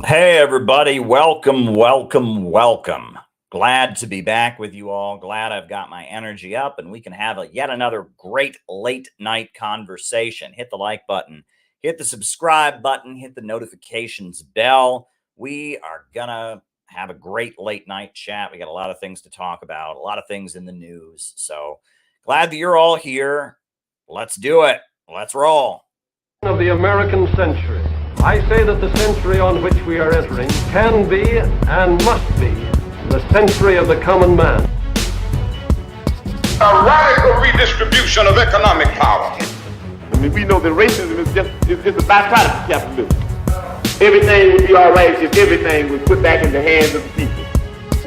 Hey, everybody. Welcome, welcome, welcome. Glad to be back with you all. Glad I've got my energy up and we can have yet another great late night conversation. Hit the like button, hit the subscribe button, hit the notifications bell. We are going to have a great late night chat. We got a lot of things to talk about, a lot of things in the news. So glad that you're all here. Let's do it. Let's roll. Of the American century. I say that the century on which we are entering can be and must be the century of the common man. A radical redistribution of economic power. I mean, we know that racism is just a byproduct of capitalism. Everything would be all right if everything was put back in the hands of the people.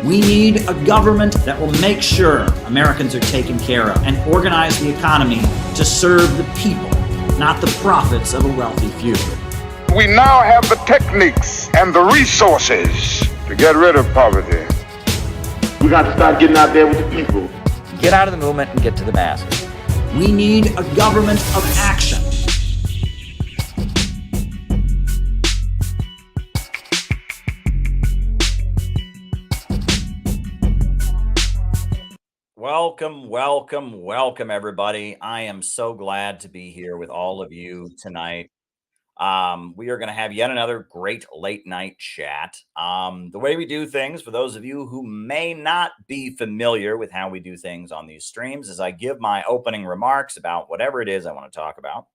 We need a government that will make sure Americans are taken care of and organize the economy to serve the people, not the profits of a wealthy few. We now have the techniques and the resources to get rid of poverty. We got to start getting out there with the people. Get out of the movement and get to the masses. We need a government of action. Welcome, welcome, welcome, everybody. I am so glad to be here with all of you tonight. We are going to have yet another great late night chat. The way we do things, for those of you who may not be familiar with how we do things on these streams, is I give my opening remarks about whatever it is I want to talk about.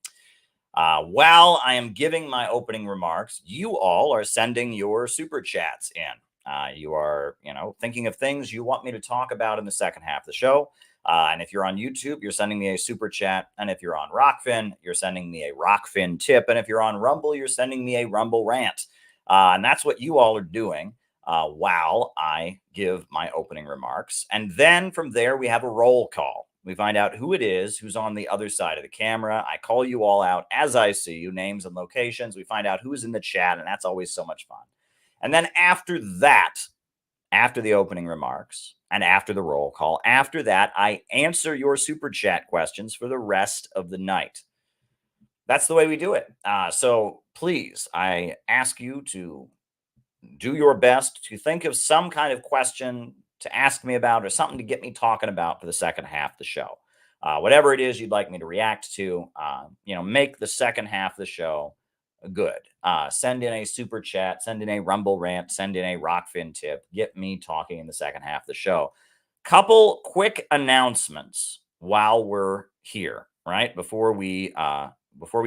While I am giving my opening remarks, you all are sending your super chats in. You are, thinking of things you want me to talk about in the second half of the show. And if you're on YouTube, you're sending me a super chat. And if you're on Rockfin, you're sending me a Rockfin tip. And if you're on Rumble, you're sending me a Rumble rant. And that's what you all are doing while I give my opening remarks. And then from there, we have a roll call. We find out who it is, who's on the other side of the camera. I call you all out as I see you, names and locations. We find out who's in the chat, and that's always so much fun. And then after that, after the opening remarks and after the roll call, after that, I answer your super chat questions for the rest of the night. That's the way we do it. So please, I ask you to do your best to think of some kind of question to ask me about or something to get me talking about for the second half of the show. Whatever it is you'd like me to react to, make the second half of the show good. Send in a super chat, send in a Rumble rant, send in a Rockfin tip. Get me talking in the second half of the show. Couple quick announcements while we're here, right? Before we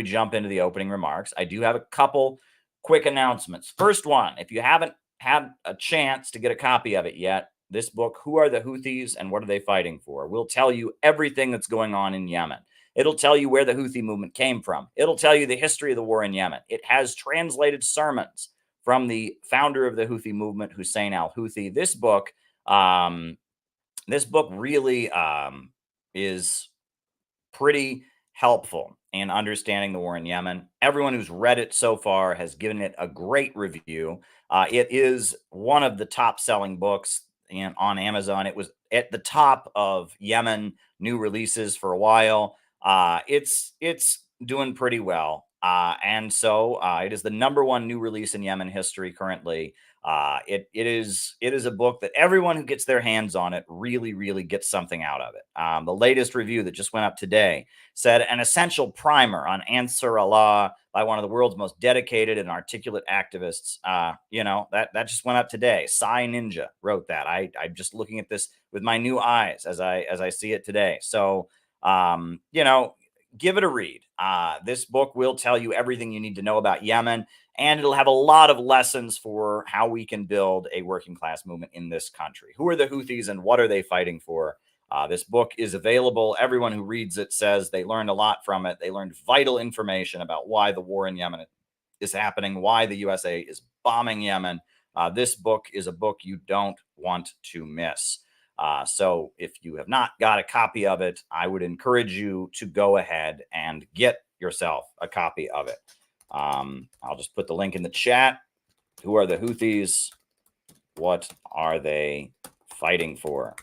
jump into the opening remarks, I do have a couple quick announcements. First one, if you haven't had a chance to get a copy of it yet, this book, Who Are the Houthis and What Are They Fighting For? Will tell you everything that's going on in Yemen. It'll tell you where the Houthi movement came from. It'll tell you the history of the war in Yemen. It has translated sermons from the founder of the Houthi movement, Hussein al-Houthi. This book really is pretty helpful in understanding the war in Yemen. Everyone who's read it so far has given it a great review. It is one of the top-selling books on Amazon. It was at the top of Yemen new releases for a while. It's doing pretty well. And so it is the #1 new release in Yemen history currently. It is a book that everyone who gets their hands on it really, really gets something out of it. The latest review that just went up today said an essential primer on Ansar Allah by one of the world's most dedicated and articulate activists. That just went up today. Psy Ninja wrote that. I'm just looking at this with my new eyes as I see it today. So, give it a read. This book will tell you everything you need to know about Yemen, and it'll have a lot of lessons for how we can build a working class movement in this country. Who are the Houthis and what are they fighting for? This book is available. Everyone who reads it says they learned a lot from it. They learned vital information about why the war in Yemen is happening, why the USA is bombing Yemen. This book is a book you don't want to miss. So if you have not got a copy of it, I would encourage you to go ahead and get yourself a copy of it. I'll just put the link in the chat. Who are the Houthis? What are they fighting for?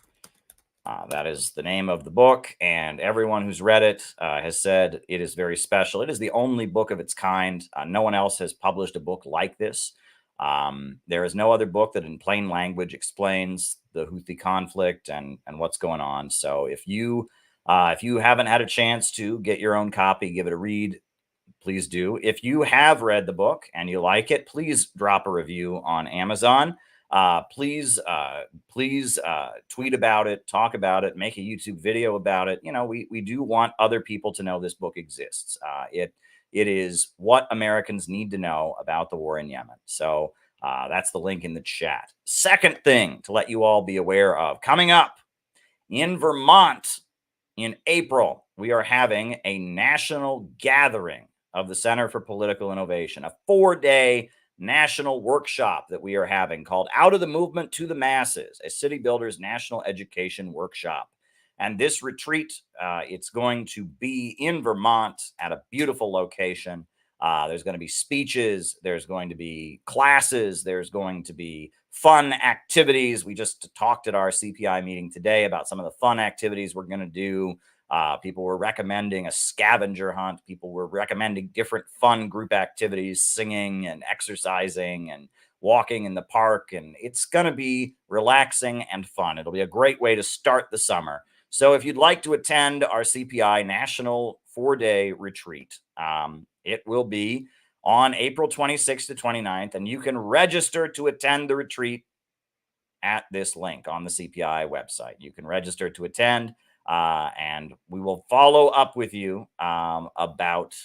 That is the name of the book, and everyone who's read it has said it is very special. It is the only book of its kind. No one else has published a book like this. There is no other book that in plain language explains the Houthi conflict and what's going on. So if you haven't had a chance to get your own copy, give it a read, please do. If you have read the book and you like it, please drop a review on Amazon. Please tweet about it, talk about it, make a YouTube video about it. You know, we do want other people to know this book exists. It is what Americans need to know about the war in Yemen. So that's the link in the chat. Second thing to let you all be aware of, coming up in Vermont in April, we are having a national gathering of the Center for Political Innovation, a 4-day national workshop that we are having called Out of the Movement to the Masses, a City Builders National Education Workshop. And this retreat, it's going to be in Vermont at a beautiful location. There's going to be speeches, there's going to be classes, there's going to be fun activities. We just talked at our CPI meeting today about some of the fun activities we're going to do. People were recommending a scavenger hunt. People were recommending different fun group activities, singing and exercising and walking in the park. And it's going to be relaxing and fun. It'll be a great way to start the summer. So if you'd like to attend our CPI National 4-day retreat, it will be on April 26th to 29th, and you can register to attend the retreat at this link on the CPI website. You can register to attend, and we will follow up with you about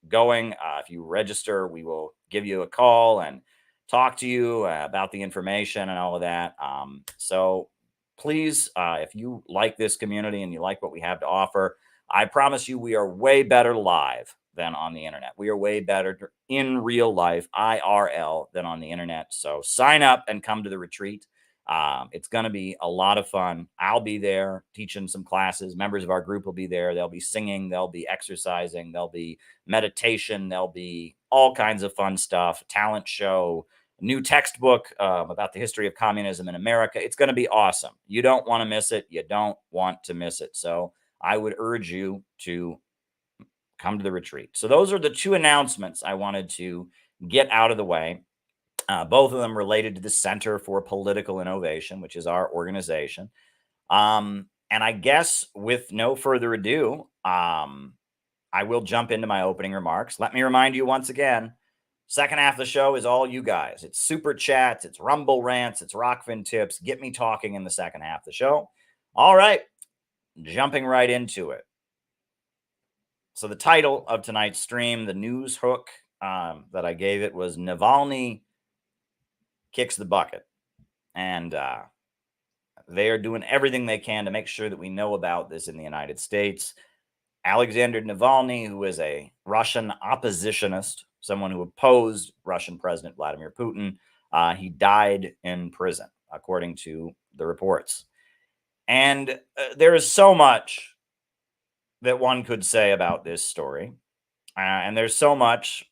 going. If you register, we will give you a call and talk to you about the information and all of that. So please, if you like this community and you like what we have to offer, I promise you we are way better live than on the internet. We are way better in real life, IRL, than on the internet. So sign up and come to the retreat. It's going to be a lot of fun. I'll be there teaching some classes. Members of our group will be there. They'll be singing. They'll be exercising. There'll be meditation. There'll be all kinds of fun stuff, talent show, new textbook about the history of communism in America. It's going to be awesome. You don't want to miss it. You don't want to miss it. So I would urge you to come to the retreat. So those are the two announcements I wanted to get out of the way. Both of them related to the Center for Political Innovation, which is our organization. And I guess with no further ado, I will jump into my opening remarks. Let me remind you once again, second half of the show is all you guys. It's super chats, it's rumble rants, it's Rockfin tips. Get me talking in the second half of the show. All right, jumping right into it. So the title of tonight's stream, the news hook that I gave it was Navalny kicks the bucket. And they are doing everything they can to make sure that we know about this in the United States. Alexander Navalny, who is a Russian oppositionist, someone who opposed Russian President Vladimir Putin, he died in prison, according to the reports. And there is so much that one could say about this story. And there's so much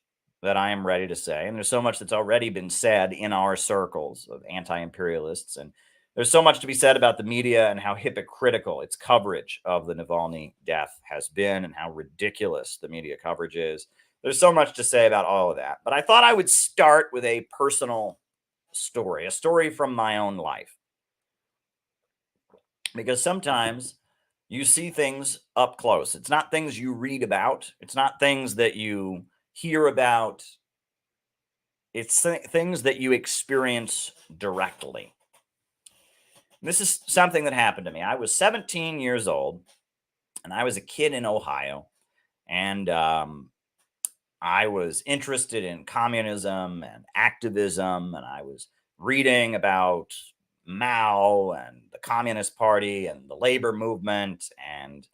that I am ready to say. And there's so much that's already been said in our circles of anti-imperialists. And there's so much to be said about the media and how hypocritical its coverage of the Navalny death has been and how ridiculous the media coverage is. There's so much to say about all of that. But I thought I would start with a personal story, a story from my own life. Because sometimes you see things up close. It's not things you read about. It's not things that you hear about. It's things that you experience directly. This is something that happened to me. I was 17 years old, and I was a kid in Ohio. And I was interested in communism and activism, and I was reading about Mao and the Communist Party and the labor movement. And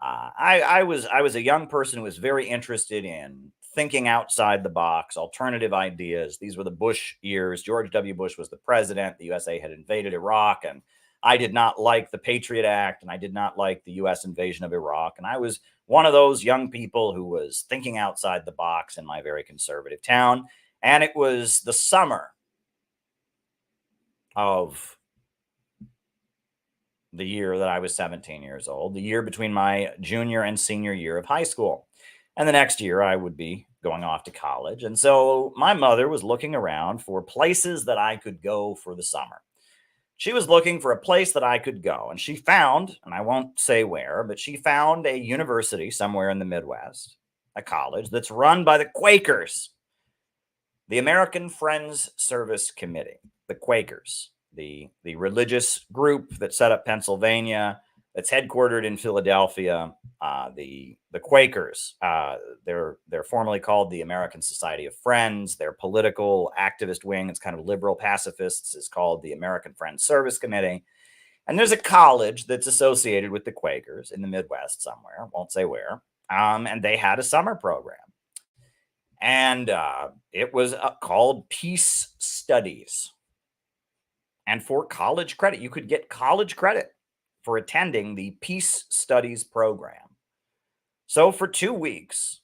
I was a young person who was very interested in thinking outside the box, alternative ideas. These were the Bush years. George W. Bush was the president. The USA had invaded Iraq, and I did not like the Patriot Act, and I did not like the U.S. invasion of Iraq. And I was one of those young people who was thinking outside the box in my very conservative town. And it was the summer of the year that I was 17 years old, the year between my junior and senior year of high school. And the next year I would be going off to college. And so my mother was looking around for places that I could go for the summer. She was looking for a place that I could go. And she found, and I won't say where, but she found a university somewhere in the Midwest, a college that's run by the Quakers, the American Friends Service Committee, the Quakers, the religious group that set up Pennsylvania, that's headquartered in Philadelphia. The Quakers, they're formally called the American Society of Friends. Their political activist wing, it's kind of liberal pacifists, is called the American Friends Service Committee. And there's a college that's associated with the Quakers in the Midwest somewhere, won't say where. And they had a summer program. And it was called Peace Studies. And for college credit, you could get college credit for attending the Peace Studies program. So for 2 weeks,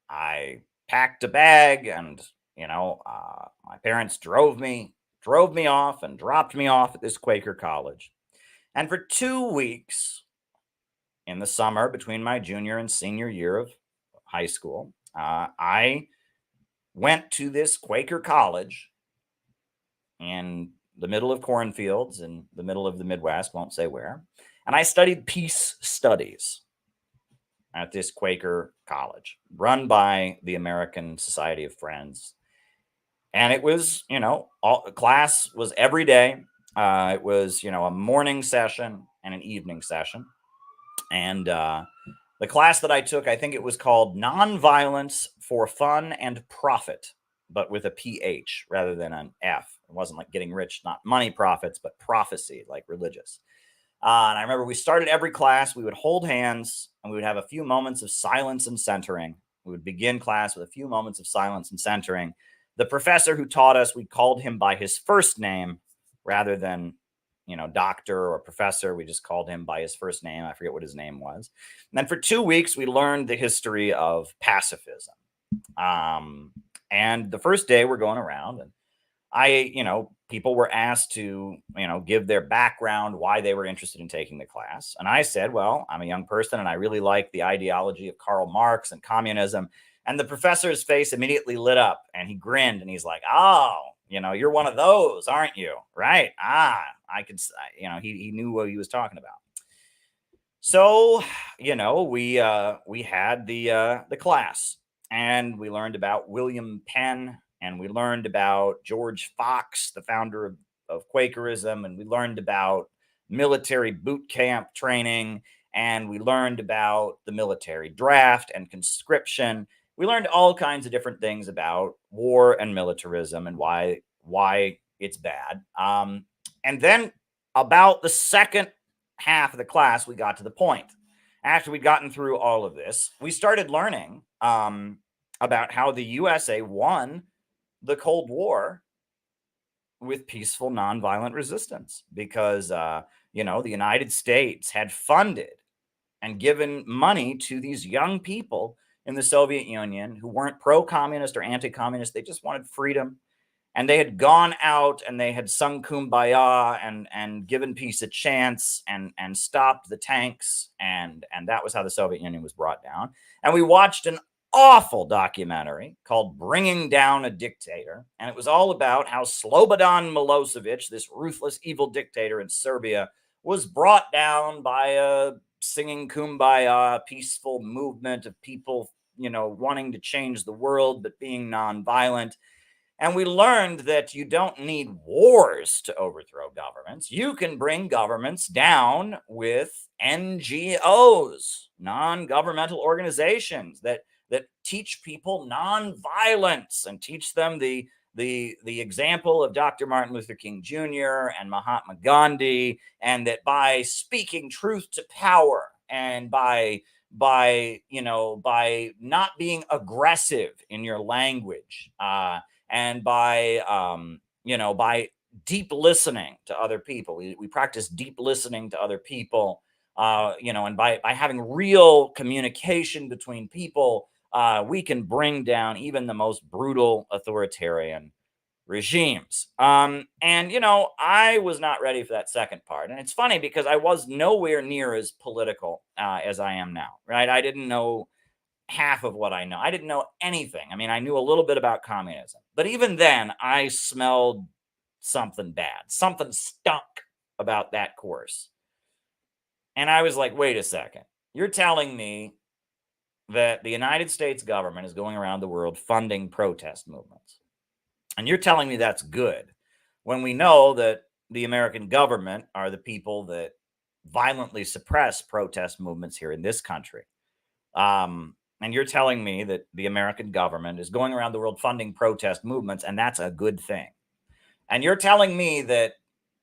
I packed a bag, and my parents drove me off and dropped me off at this Quaker college. And for 2 weeks in the summer between my junior and senior year of high school, I went to this Quaker college in the middle of cornfields in the middle of the Midwest, won't say where. And I studied peace studies at this Quaker college run by the American Society of Friends. And it was, class was every day. It was, a morning session and an evening session. And the class that I took, I think it was called Nonviolence for Fun and Profit, but with a PH rather than an F. It wasn't like getting rich, not money profits, but prophecy, like religious. And I remember we started every class, we would hold hands, and we would have a few moments of silence and centering. We would begin class with a few moments of silence and centering. The professor who taught us, we called him by his first name rather than, doctor or professor. We just called him by his first name. I forget what his name was. And then for 2 weeks, we learned the history of pacifism. And the first day we're going around, and people were asked to, give their background, why they were interested in taking the class. And I said, well, I'm a young person and I really like the ideology of Karl Marx and communism. And the professor's face immediately lit up and he grinned and he's like, oh, you're one of those, aren't you? Right. I could, he knew what he was talking about. So, we had the class and we learned about William Penn. And we learned about George Fox, the founder of Quakerism, and we learned about military boot camp training, and we learned about the military draft and conscription. We learned all kinds of different things about war and militarism and why it's bad. And then about the second half of the class, we got to the point. After we'd gotten through all of this, we started learning about how the USA won the Cold War with peaceful, nonviolent resistance because, the United States had funded and given money to these young people in the Soviet Union who weren't pro-communist or anti-communist. They just wanted freedom. And they had gone out and they had sung Kumbaya and given peace a chance and stopped the tanks. And that was how the Soviet Union was brought down. And we watched an awful documentary called Bringing Down a Dictator. And it was all about how Slobodan Milosevic, this ruthless, evil dictator in Serbia, was brought down by a singing Kumbaya, peaceful movement of people, wanting to change the world, but being nonviolent. And we learned that you don't need wars to overthrow governments. You can bring governments down with NGOs, non-governmental organizations that teach people nonviolence and teach them the example of Dr. Martin Luther King Jr. and Mahatma Gandhi, and that by speaking truth to power and by not being aggressive in your language, and by deep listening to other people. We practice deep listening to other people, and by having real communication between people, we can bring down even the most brutal authoritarian regimes. And I was not ready for that second part. And it's funny because I was nowhere near as political as I am now, right? I didn't know half of what I know. I didn't know anything. I mean, I knew a little bit about communism, but even then, I smelled something bad. Something stunk about that course. And I was like, wait a second. You're telling me that the United States government is going around the world funding protest movements. And you're telling me that's good when we know that the American government are the people that violently suppress protest movements here in this country. And you're telling me that the American government is going around the world funding protest movements, and that's a good thing. And you're telling me that,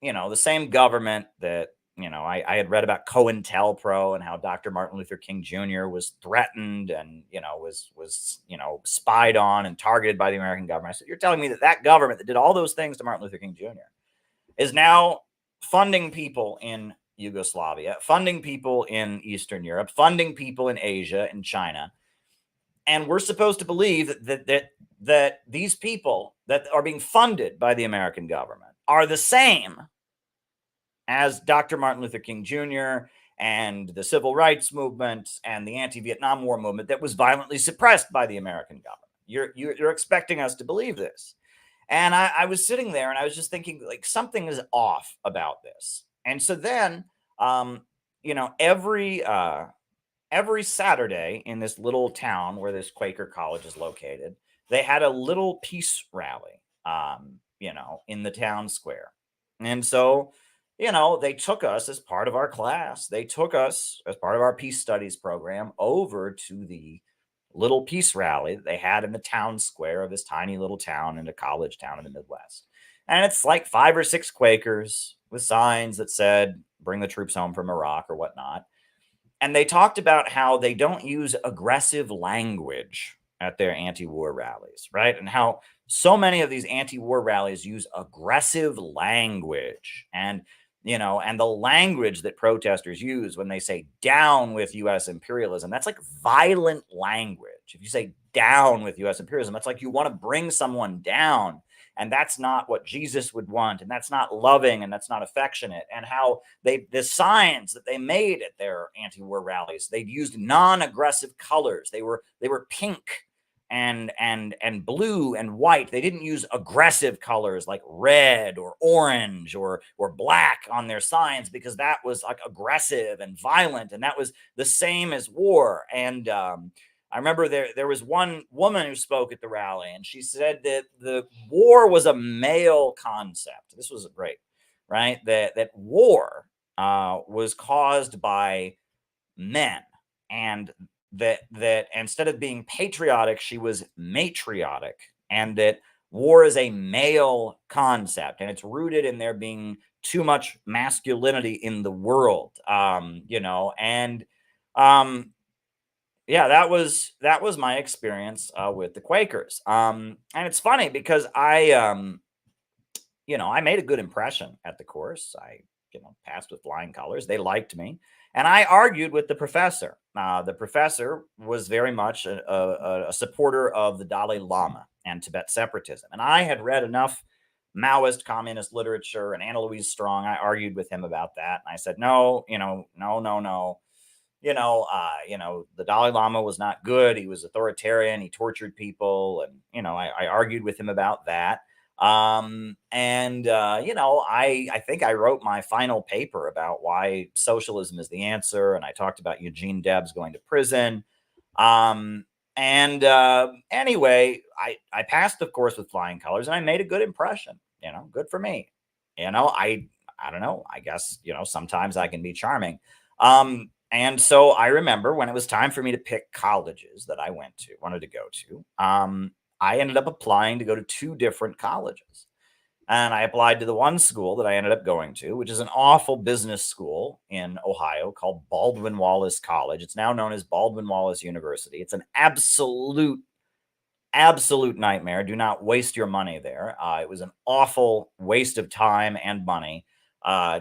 the same government that, I had read about COINTELPRO and how Dr. Martin Luther King Jr. was threatened and, was spied on and targeted by the American government. I said, you're telling me that that government that did all those things to Martin Luther King Jr. is now funding people in Yugoslavia, funding people in Eastern Europe, funding people in Asia and China. And we're supposed to believe that these people that are being funded by the American government are the same as Dr. Martin Luther King Jr. and the civil rights movement and the anti-Vietnam War movement that was violently suppressed by the American government. You're expecting us to believe this. And I was sitting there and I was just thinking, like, something is off about this. And so then, every Saturday in this little town where this Quaker college is located, they had a little peace rally, in the town square. And so, they took us as part of our class. They took us as part of our peace studies program over to the little peace rally that they had in the town square of this tiny little town in a college town in the Midwest. And it's like 5 or 6 Quakers with signs that said, bring the troops home from Iraq or whatnot. And they talked about how they don't use aggressive language at their anti-war rallies, right? And how so many of these anti-war rallies use aggressive language. And the language that protesters use when they say down with US imperialism, that's like violent language. If you say down with US imperialism, that's like you want to bring someone down. And that's not what Jesus would want. And that's not loving. And that's not affectionate. And how the signs that they made at their anti-war rallies, they'd used non-aggressive colors. They were pink and blue and white. They didn't use aggressive colors like red or orange or black on their signs, because that was like aggressive and violent, and that was the same as war. And I remember there was one woman who spoke at the rally, and she said that the war was a male concept. This was great, right? That war was caused by men, and that instead of being patriotic, she was matriotic, and that war is a male concept, and it's rooted in there being too much masculinity in the world. Yeah, that was my experience with the Quakers. And it's funny because I made a good impression at the course. I passed with flying colors. They liked me. And I argued with the professor. The professor was very much a supporter of the Dalai Lama and Tibet separatism. And I had read enough Maoist communist literature and Anna Louise Strong. I argued with him about that. And I said, no. The Dalai Lama was not good. He was authoritarian. He tortured people. And, I argued with him about that. I think I wrote my final paper about why socialism is the answer. And I talked about Eugene Debs going to prison. Anyway, I passed, of course, with flying colors, and I made a good impression, good for me. I don't know. I guess, sometimes I can be charming. And so I remember when it was time for me to pick colleges that I wanted to go to, I ended up applying to go to 2 different colleges. And I applied to the one school that I ended up going to, which is an awful business school in Ohio called Baldwin Wallace College. It's now known as Baldwin Wallace University. It's an absolute nightmare. Do not waste your money there. It was an awful waste of time and money. I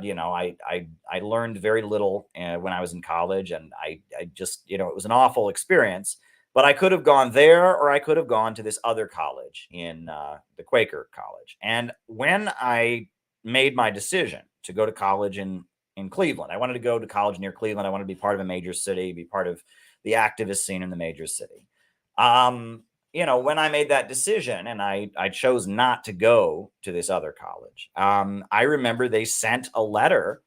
learned very little when I was in college, and I just, it was an awful experience. But I could have gone there, or I could have gone to this other college in the Quaker College. And when I made my decision to go to college in Cleveland, I wanted to go to college near Cleveland. I wanted to be part of a major city, be part of the activist scene in the major city. When I made that decision and I chose not to go to this other college, I remember they sent a letter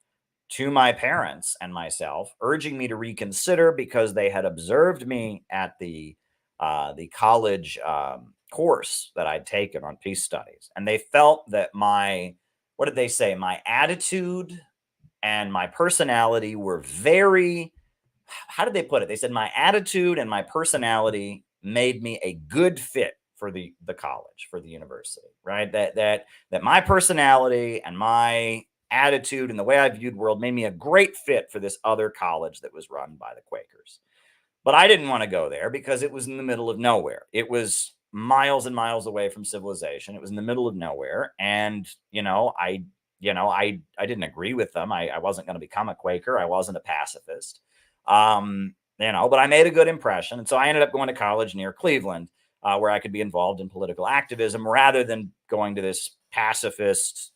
to my parents and myself urging me to reconsider because they had observed me at the college course that I'd taken on peace studies, and they felt that what did they say? My attitude and my personality were very, how did they put it? They said my attitude and my personality made me a good fit for the college, for the university, right? That my personality and my attitude and the way I viewed world made me a great fit for this other college that was run by the Quakers. But I didn't want to go there because it was in the middle of nowhere. It was miles and miles away from civilization. It was in the middle of nowhere. And, I didn't agree with them. I wasn't going to become a Quaker. I wasn't a pacifist. But I made a good impression. And so I ended up going to college near Cleveland, where I could be involved in political activism rather than going to this pacifist,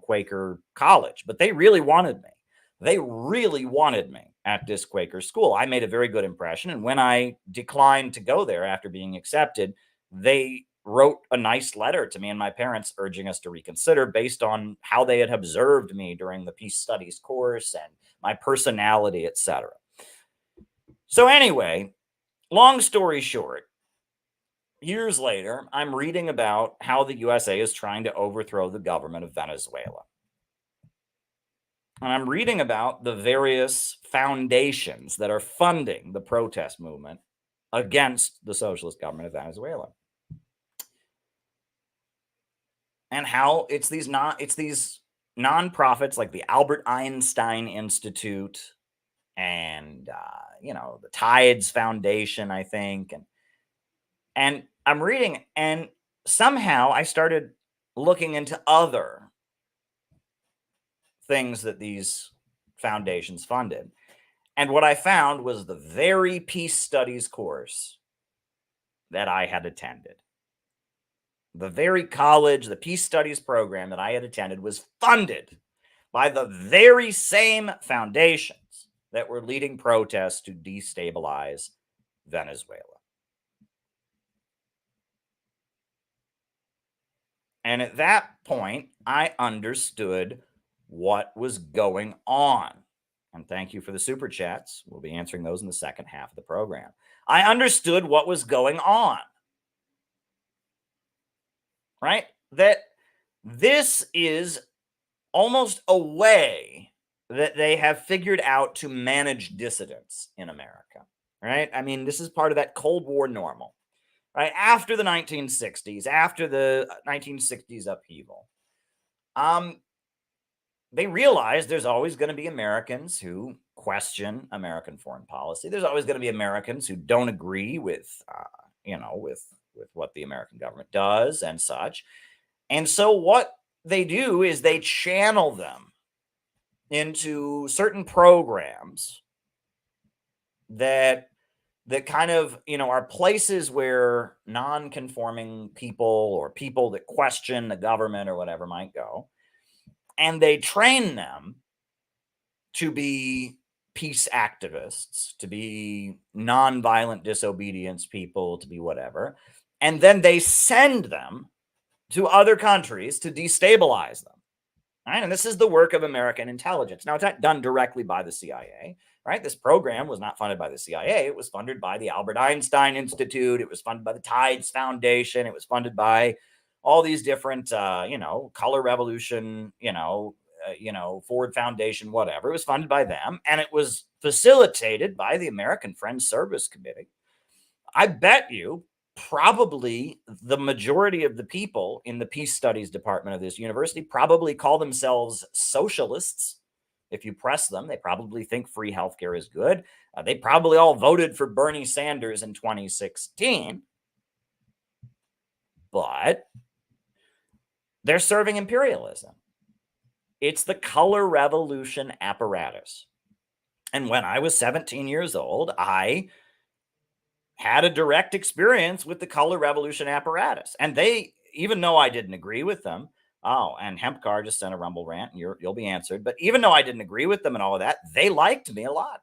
Quaker college. But they really wanted me. They really wanted me at this Quaker school. I made a very good impression. And when I declined to go there after being accepted, they wrote a nice letter to me and my parents urging us to reconsider based on how they had observed me during the peace studies course and my personality, etc. So anyway, long story short, years later, I'm reading about how the USA is trying to overthrow the government of Venezuela. And I'm reading about the various foundations that are funding the protest movement against the socialist government of Venezuela. And how it's these nonprofits like the Albert Einstein Institute and the Tides Foundation, I think. And I'm reading, and somehow I started looking into other things that these foundations funded. And what I found was the very peace studies course that I had attended. The very college, the peace studies program that I had attended was funded by the very same foundations that were leading protests to destabilize Venezuela. And at that point, I understood what was going on. And thank you for the super chats. We'll be answering those in the second half of the program. I understood what was going on. Right? That this is almost a way that they have figured out to manage dissidents in America. Right? I mean, this is part of that Cold War normal. Right? After the 1960s, after the 1960s upheaval, they realized there's always going to be Americans who question American foreign policy. There's always going to be Americans who don't agree with what the American government does and such. And so what they do is they channel them into certain programs that kind of, are places where non-conforming people or people that question the government or whatever might go. And they train them to be peace activists, to be nonviolent disobedience people, to be whatever. And then they send them to other countries to destabilize them. Right? And this is the work of American intelligence. Now, it's not done directly by the CIA. Right? This program was not funded by the CIA. It was funded by the Albert Einstein Institute. It was funded by the Tides Foundation. It was funded by all these different, Color Revolution, Ford Foundation, whatever. It was funded by them, and it was facilitated by the American Friends Service Committee. I bet you probably the majority of the people in the peace studies department of this university probably call themselves socialists. If you press them, they probably think free healthcare is good. They probably all voted for Bernie Sanders in 2016. But they're serving imperialism. It's the color revolution apparatus. And when I was 17 years old, I had a direct experience with the color revolution apparatus. And they, even though I didn't agree with them, and Hempcar just sent a Rumble rant, and you'll be answered. But even though I didn't agree with them and all of that, they liked me a lot.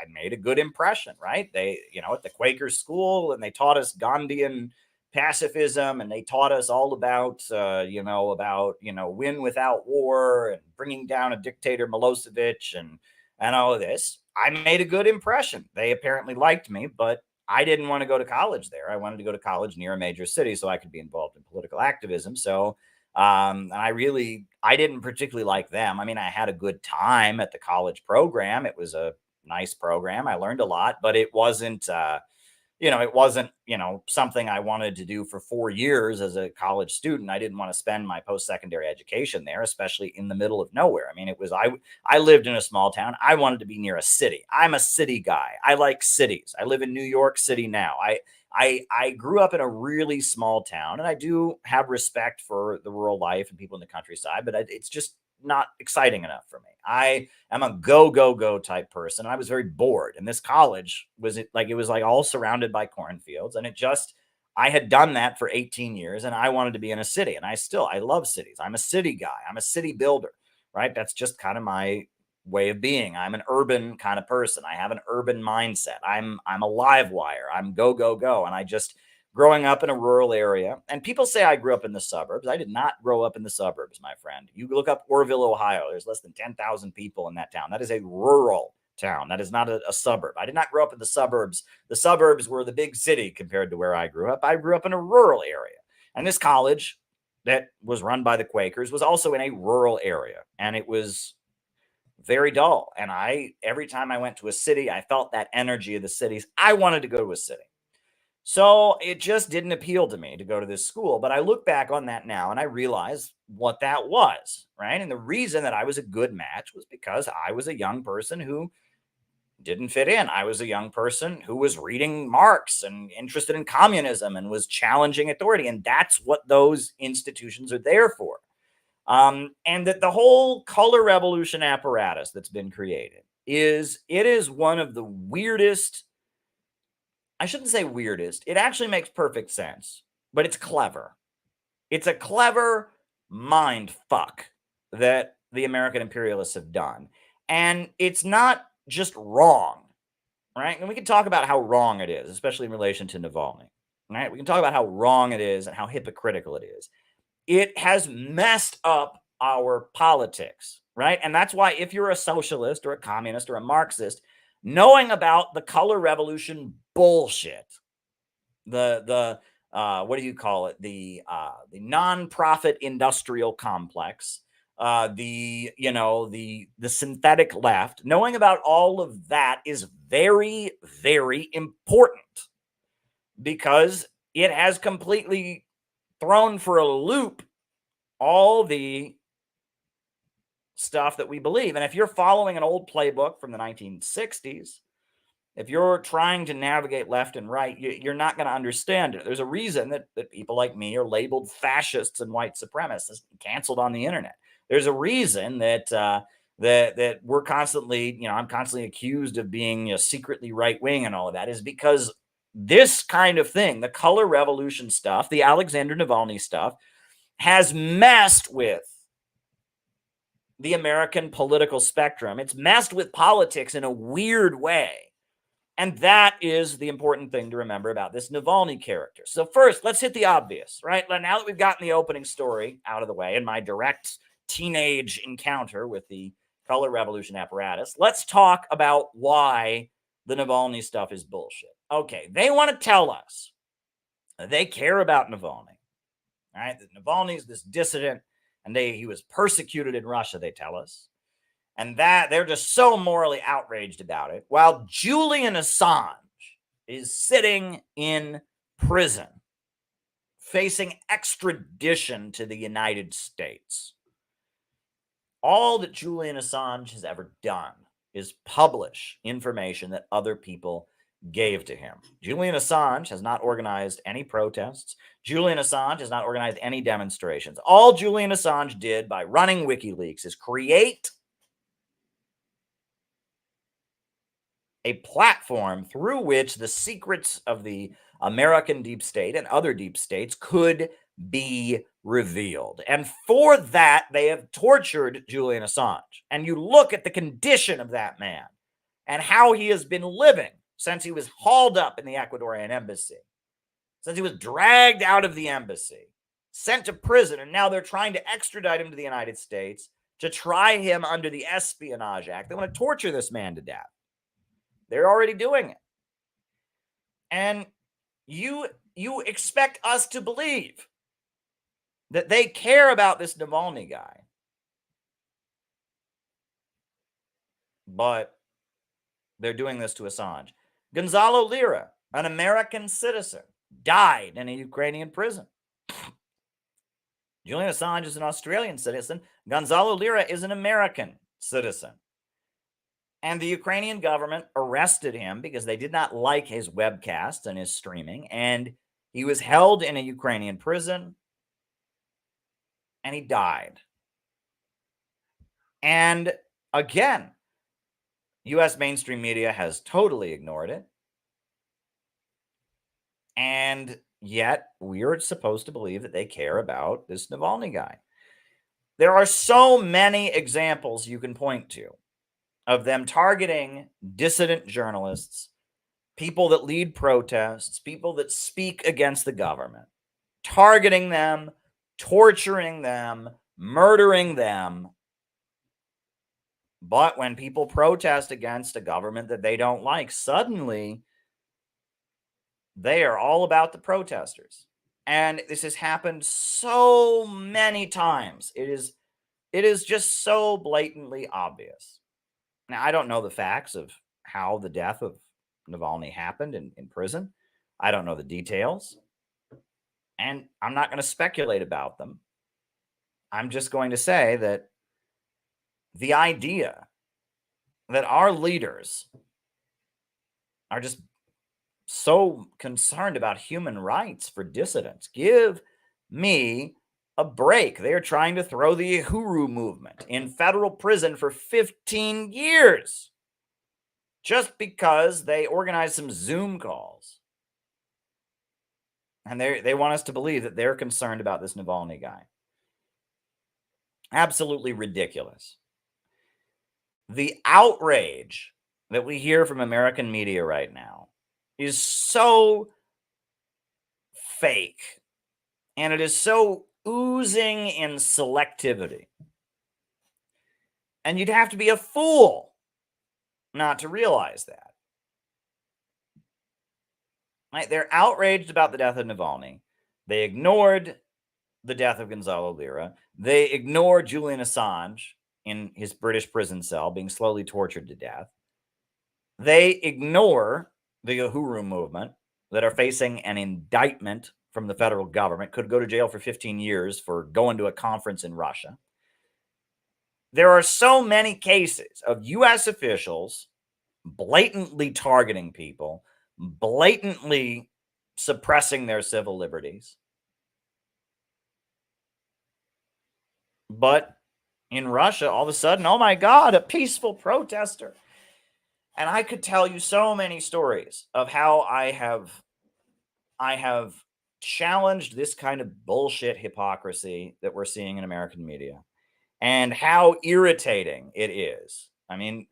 made a good impression, right? They, at the Quaker school, and they taught us Gandhian pacifism, and they taught us all about, win without war and bringing down a dictator Milosevic and all of this. I made a good impression. They apparently liked me, but I didn't want to go to college there. I wanted to go to college near a major city so I could be involved in political activism. So I didn't particularly like them. I mean, I had a good time at the college program. It was a nice program. I learned a lot, but it wasn't, something I wanted to do for 4 years as a college student. I didn't want to spend my post-secondary education there, especially in the middle of nowhere. I mean, I lived in a small town. I wanted to be near a city. I'm a city guy. I like cities. I live in New York City now. I grew up in a really small town, and I do have respect for the rural life and people in the countryside, but it's just not exciting enough for me. I am a go type person. And I was very bored. And this college was all surrounded by cornfields. And I had done that for 18 years, and I wanted to be in a city. And I love cities. I'm a city guy. I'm a city builder, right? That's just kind of my way of being. I'm an urban kind of person. I have an urban mindset. I'm a live wire. I'm go. And growing up in a rural area, and people say I grew up in the suburbs. I did not grow up in the suburbs, my friend. You look up Orville, Ohio. There's less than 10,000 people in that town. That is a rural town. That is not a suburb. I did not grow up in the suburbs. The suburbs were the big city compared to where I grew up. I grew up in a rural area. And this college that was run by the Quakers was also in a rural area. And it was very dull. And every time I went to a city, I felt that energy of the cities. I wanted to go to a city. So it just didn't appeal to me to go to this school. But I look back on that now and I realize what that was, right? And the reason that I was a good match was because I was a young person who didn't fit in. I was a young person who was reading Marx and interested in communism and was challenging authority. And that's what those institutions are there for. And that the whole color revolution apparatus that's been created is one of the weirdest. I shouldn't say weirdest. It actually makes perfect sense, but it's clever. It's a clever mind fuck that the American imperialists have done. And it's not just wrong, right? And we can talk about how wrong it is, especially in relation to Navalny, right? We can talk about how wrong it is and how hypocritical it is. It has messed up our politics, right? And that's why if you're a socialist or a communist or a Marxist, knowing about the color revolution bullshit, the what do you call it? The nonprofit industrial complex, the synthetic left, knowing about all of that is very, very important because it has completely thrown for a loop all the stuff that we believe. And if you're following an old playbook from the 1960s, if you're trying to navigate left and right, you're not going to understand it. There's a reason that people like me are labeled fascists and white supremacists, canceled on the internet. There's a reason that that we're constantly, I'm constantly accused of being secretly right wing and all of that, is because this kind of thing, the color revolution stuff, the Alexander Navalny stuff, has messed with the American political spectrum. It's messed with politics in a weird way. And that is the important thing to remember about this Navalny character. So first, let's hit the obvious, right? Now that we've gotten the opening story out of the way and my direct teenage encounter with the color revolution apparatus, let's talk about why the Navalny stuff is bullshit. Okay, they want to tell us they care about Navalny, right? That Navalny is this dissident and he was persecuted in Russia, they tell us. And that they're just so morally outraged about it, while Julian Assange is sitting in prison, facing extradition to the United States. All that Julian Assange has ever done is publish information that other people gave to him. Julian Assange has not organized any protests. Julian Assange has not organized any demonstrations. All Julian Assange did by running WikiLeaks is create a platform through which the secrets of the American deep state and other deep states could be revealed. And for that, they have tortured Julian Assange. And you look at the condition of that man, and how he has been living since he was hauled up in the Ecuadorian embassy, since he was dragged out of the embassy, sent to prison, and now they're trying to extradite him to the United States to try him under the Espionage Act. They want to torture this man to death. They're already doing it. And you expect us to believe that they care about this Navalny guy. But they're doing this to Assange. Gonzalo Lira, an American citizen, died in a Ukrainian prison. Julian Assange is an Australian citizen. Gonzalo Lira is an American citizen. And the Ukrainian government arrested him because they did not like his webcast and his streaming. And he was held in a Ukrainian prison. And he died. And again, U.S. mainstream media has totally ignored it. And yet, we're supposed to believe that they care about this Navalny guy. There are so many examples you can point to of them targeting dissident journalists, people that lead protests, people that speak against the government, targeting them, torturing them, murdering them. But when people protest against a government that they don't like, suddenly they are all about the protesters. And this has happened so many times. It is just so blatantly obvious. Now, I don't know the facts of how the death of Navalny happened in prison. I don't know the details. And I'm not going to speculate about them. I'm just going to say that the idea that our leaders are just so concerned about human rights for dissidents. Give me a break. They are trying to throw the Uhuru movement in federal prison for 15 years just because they organized some Zoom calls. And they want us to believe that they're concerned about this Navalny guy. Absolutely ridiculous. The outrage that we hear from American media right now is so fake, and it is so oozing in selectivity. And you'd have to be a fool not to realize that. Right? They're outraged about the death of Navalny. They ignored the death of Gonzalo Lira. They ignored Julian Assange in his British prison cell being slowly tortured to death. They ignore the Uhuru movement that are facing an indictment from the federal government, could go to jail for 15 years for going to a conference in Russia. There are so many cases of U.S. officials blatantly targeting people, blatantly suppressing their civil liberties. But in Russia, all of a sudden, oh my God, a peaceful protester. And I could tell you so many stories of how I have challenged this kind of bullshit hypocrisy that we're seeing in American media and how irritating it is. I mean,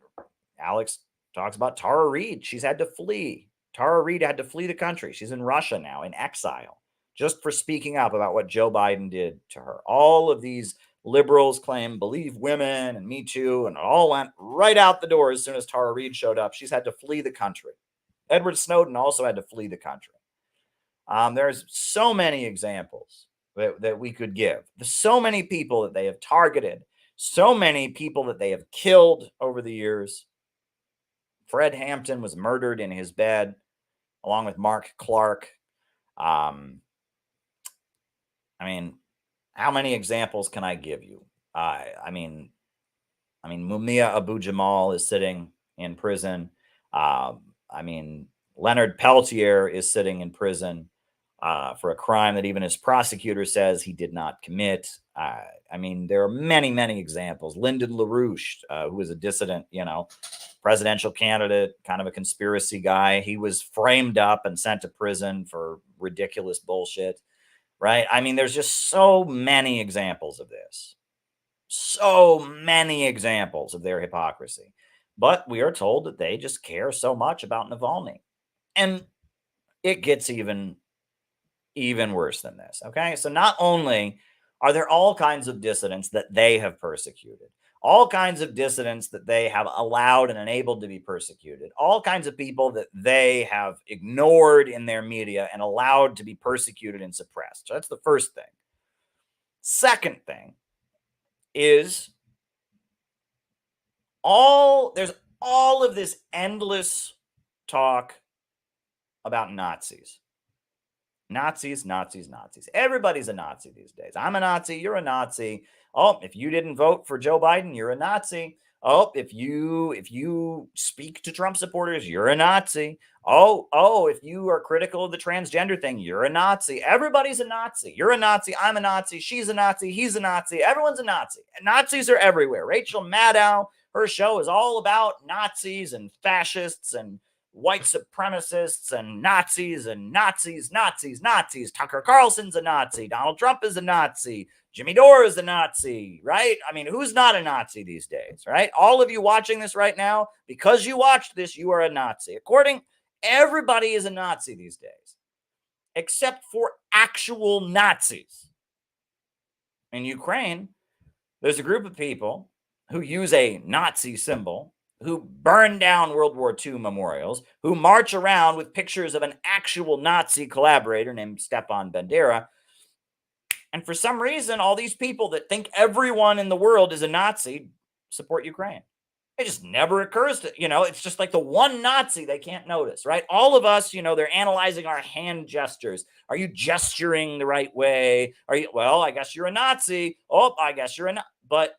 Alex talks about Tara Reid. She's had to flee. Tara Reid had to flee the country. She's in Russia now in exile just for speaking up about what Joe Biden did to her. All of these liberals claim believe women and Me Too, and it all went right out the door as soon as Tara Reid showed up. She's had to flee the country. Edward Snowden also had to flee the country. There's so many examples that we could give. There's so many people that they have targeted, so many people that they have killed over the years. Fred Hampton was murdered in his bed, along with Mark Clark. I mean, how many examples can I give you? I mean, Mumia Abu-Jamal is sitting in prison. I mean, Leonard Peltier is sitting in prison for a crime that even his prosecutor says he did not commit. I mean, there are many, many examples. Lyndon LaRouche, who was a dissident, presidential candidate, kind of a conspiracy guy. He was framed up and sent to prison for ridiculous bullshit, right? I mean, there's just so many examples of this. So many examples of their hypocrisy. But we are told that they just care so much about Navalny. And it gets even worse than this. Okay. So not only are there all kinds of dissidents that they have persecuted, all kinds of dissidents that they have allowed and enabled to be persecuted, all kinds of people that they have ignored in their media and allowed to be persecuted and suppressed. So that's the first thing. Second thing is there's all of this endless talk about Nazis. Nazis, Nazis, Nazis. Everybody's a Nazi these days. I'm a Nazi. You're a Nazi. Oh, if you didn't vote for Joe Biden, you're a Nazi. Oh, if you speak to Trump supporters, you're a Nazi. Oh, if you are critical of the transgender thing, you're a Nazi. Everybody's a Nazi. You're a Nazi. I'm a Nazi. She's a Nazi. He's a Nazi. Everyone's a Nazi. Nazis are everywhere. Rachel Maddow, her show is all about Nazis and fascists and white supremacists and Nazis and Nazis, Nazis, Nazis. Tucker Carlson's a Nazi. Donald Trump is a Nazi. Jimmy Dore is a Nazi, right? I mean, who's not a Nazi these days, right? All of you watching this right now, because you watched this, you are a Nazi. Everybody is a Nazi these days, except for actual Nazis. In Ukraine, there's a group of people who use a Nazi symbol, who burn down World War II memorials, who march around with pictures of an actual Nazi collaborator named Stepan Bandera. And for some reason, all these people that think everyone in the world is a Nazi support Ukraine. It just never occurs to, it's just like the one Nazi they can't notice, right? All of us, they're analyzing our hand gestures. Are you gesturing the right way? Well, I guess you're a Nazi. Oh, I guess you're a Nazi. But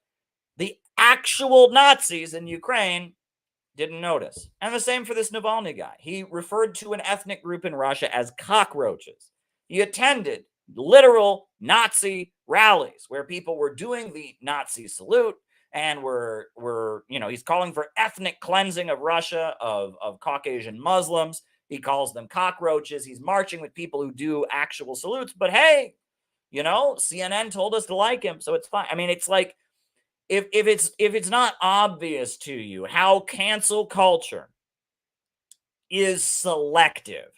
the actual Nazis in Ukraine didn't notice. And the same for this Navalny guy. He referred to an ethnic group in Russia as cockroaches. He attended literal Nazi rallies where people were doing the Nazi salute and he's calling for ethnic cleansing of Russia, of Caucasian Muslims. He calls them cockroaches. He's marching with people who do actual salutes. But hey, CNN told us to like him, so it's fine. I mean, it's like, if it's not obvious to you how cancel culture is selective,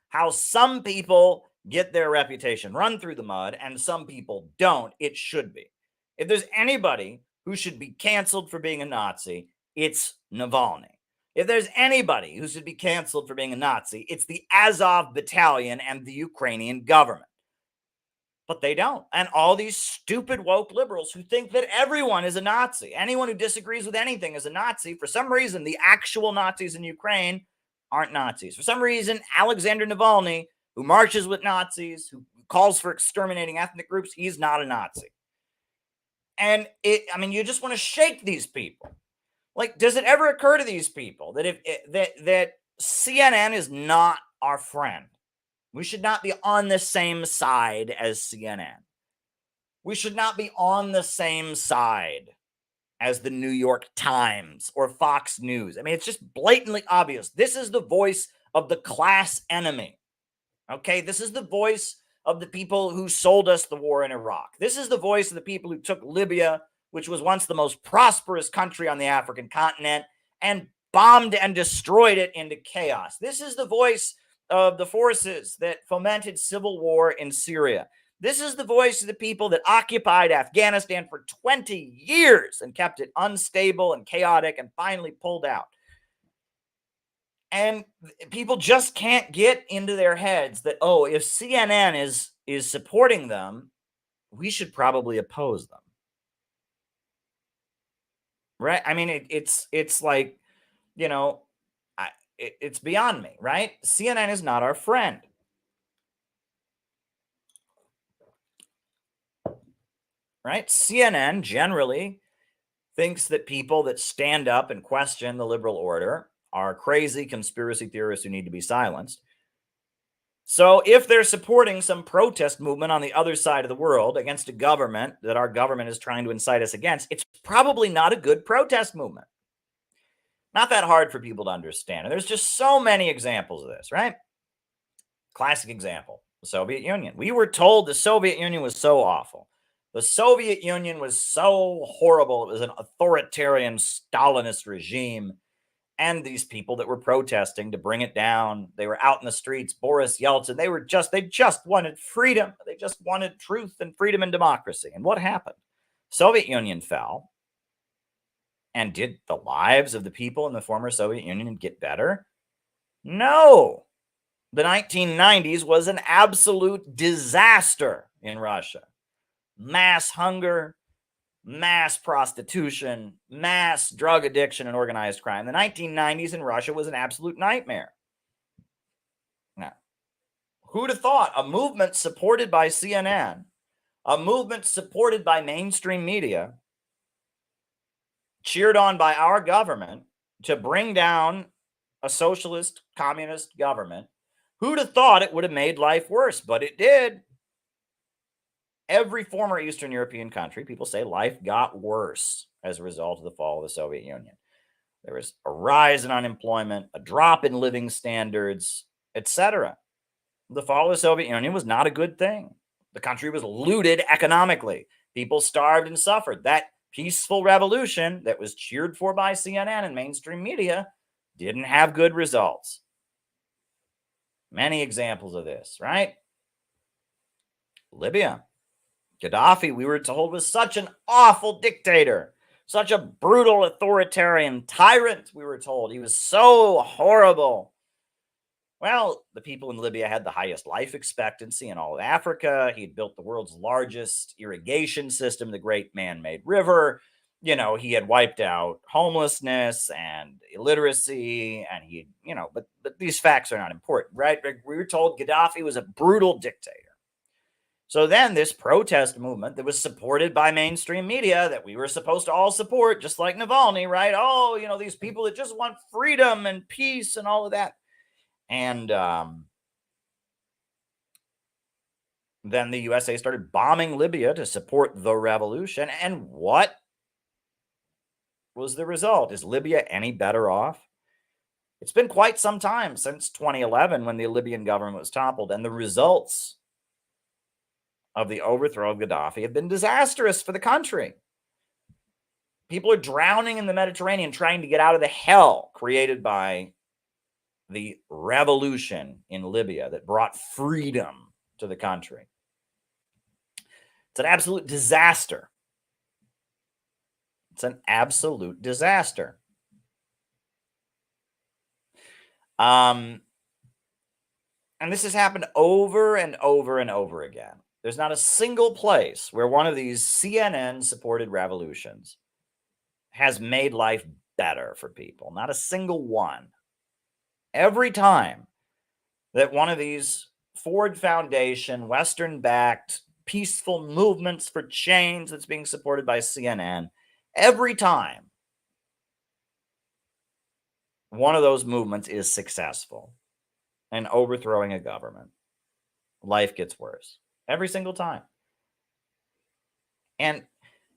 how some people get their reputation run through the mud and some people don't, it should be. If there's anybody who should be canceled for being a Nazi, it's Navalny. If there's anybody who should be canceled for being a Nazi, it's the Azov battalion and the Ukrainian government. But they don't. And all these stupid woke liberals who think that everyone is a Nazi, anyone who disagrees with anything is a Nazi. For some reason, the actual Nazis in Ukraine aren't Nazis. For some reason, Alexander Navalny, who marches with Nazis, who calls for exterminating ethnic groups, he's not a Nazi. And you just want to shake these people. Like, does it ever occur to these people that that CNN is not our friend? We should not be on the same side as CNN. We should not be on the same side as the New York Times or Fox News. I mean, it's just blatantly obvious. This is the voice of the class enemy. Okay, this is the voice of the people who sold us the war in Iraq. This is the voice of the people who took Libya, which was once the most prosperous country on the African continent, and bombed and destroyed it into chaos. This is the voice of the forces that fomented civil war in Syria. This is the voice of the people that occupied Afghanistan for 20 years and kept it unstable and chaotic and finally pulled out. And people just can't get into their heads that, if CNN is supporting them, we should probably oppose them. Right? I mean, it's like, it's beyond me, right? CNN is not our friend. Right? CNN generally thinks that people that stand up and question the liberal order are crazy conspiracy theorists who need to be silenced. So if they're supporting some protest movement on the other side of the world against a government that our government is trying to incite us against, it's probably not a good protest movement. Not that hard for people to understand. And there's just so many examples of this, right? Classic example, the Soviet Union. We were told the Soviet Union was so awful. The Soviet Union was so horrible. It was an authoritarian Stalinist regime. And these people that were protesting to bring it down, they were out in the streets. Boris Yeltsin, they just wanted freedom. They just wanted truth and freedom and democracy. And what happened? Soviet Union fell. And did the lives of the people in the former Soviet Union get better? No. The 1990s was an absolute disaster in Russia. Mass hunger, mass prostitution, mass drug addiction, and organized crime. The 1990s in Russia was an absolute nightmare. Now, who'd have thought a movement supported by CNN, a movement supported by mainstream media, cheered on by our government to bring down a socialist, communist government, who'd have thought it would have made life worse? But it did. Every former Eastern European country, people say life got worse as a result of the fall of the Soviet Union. There was a rise in unemployment, a drop in living standards, etc. The fall of the Soviet Union was not a good thing. The country was looted economically. People starved and suffered. That peaceful revolution that was cheered for by CNN and mainstream media didn't have good results. Many examples of this, right? Libya. Gaddafi, we were told, was such an awful dictator, such a brutal authoritarian tyrant, we were told. He was so horrible. Well, the people in Libya had the highest life expectancy in all of Africa. He'd built the world's largest irrigation system, the Great Man-Made River. You know, he had wiped out homelessness and illiteracy, and but these facts are not important, right? We were told Gaddafi was a brutal dictator. So then this protest movement that was supported by mainstream media that we were supposed to all support, just like Navalny, right? Oh, these people that just want freedom and peace and all of that. And then the USA started bombing Libya to support the revolution. And what was the result? Is Libya any better off? It's been quite some time since 2011 when the Libyan government was toppled, and the results of the overthrow of Gaddafi have been disastrous for the country. People are drowning in the Mediterranean trying to get out of the hell created by the revolution in Libya that brought freedom to the country. It's an absolute disaster. It's an absolute disaster. And this has happened over and over and over again. There's not a single place where one of these CNN-supported revolutions has made life better for people. Not a single one. Every time that one of these Ford Foundation, Western-backed, peaceful movements for change that's being supported by CNN, every time one of those movements is successful in overthrowing a government, life gets worse. Every single time. And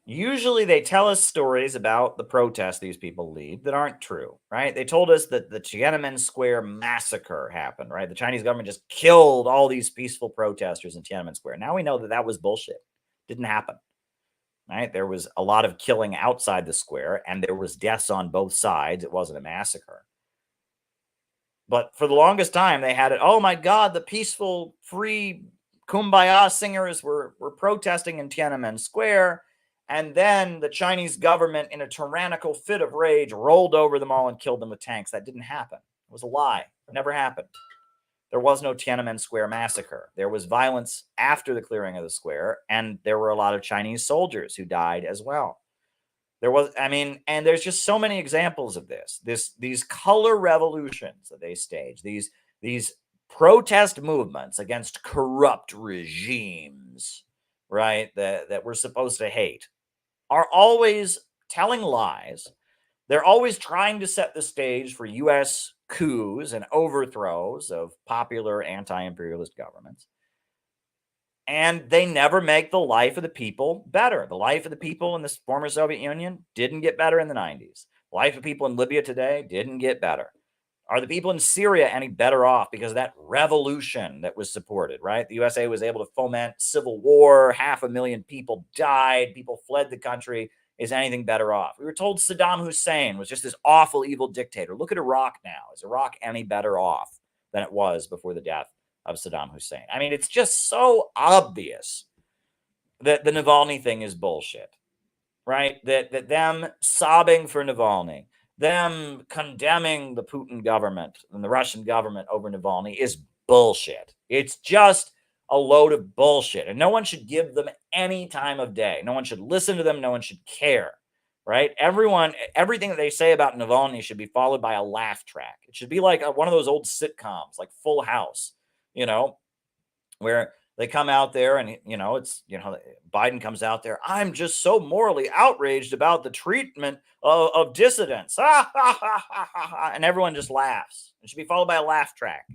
usually they tell us stories about the protests these people lead that aren't true, right? They told us that the Tiananmen Square massacre happened, right? The Chinese government just killed all these peaceful protesters in Tiananmen Square. Now we know that that was bullshit. Didn't happen, right? There was a lot of killing outside the square, and there was deaths on both sides. It wasn't a massacre. But for the longest time, they had it, oh my God, the peaceful, free Kumbaya singers were protesting in Tiananmen Square, and then the Chinese government, in a tyrannical fit of rage, rolled over them all and killed them with tanks. That didn't happen. It was a lie. It never happened. There was no Tiananmen Square massacre. There was violence after the clearing of the square, and there were a lot of Chinese soldiers who died as well. And there's just so many examples of these color revolutions that they stage, these protest movements against corrupt regimes, right, that we're supposed to hate, are always telling lies. They're always trying to set the stage for U.S. coups and overthrows of popular anti-imperialist governments. And they never make the life of the people better. The life of the people in the former Soviet Union didn't get better in the 90s. The life of people in Libya today didn't get better. Are the people in Syria any better off because of that revolution that was supported, right? The USA was able to foment civil war. 500,000 people died. People fled the country. is anything better off. We were told Saddam Hussein was just this awful, evil dictator. Look at Iraq now. Is Iraq any better off than it was before the death of Saddam Hussein? I mean, it's just so obvious that the Navalny thing is bullshit, right? That them sobbing for Navalny, them condemning the Putin government and the Russian government over Navalny is bullshit. It's just a load of bullshit. And no one should give them any time of day. No one should listen to them. No one should care, right? Everything that they say about Navalny should be followed by a laugh track. It should be like one of those old sitcoms, like Full House, where they come out there and, Biden comes out there. I'm just so morally outraged about the treatment of dissidents. And everyone just laughs. It should be followed by a laugh track.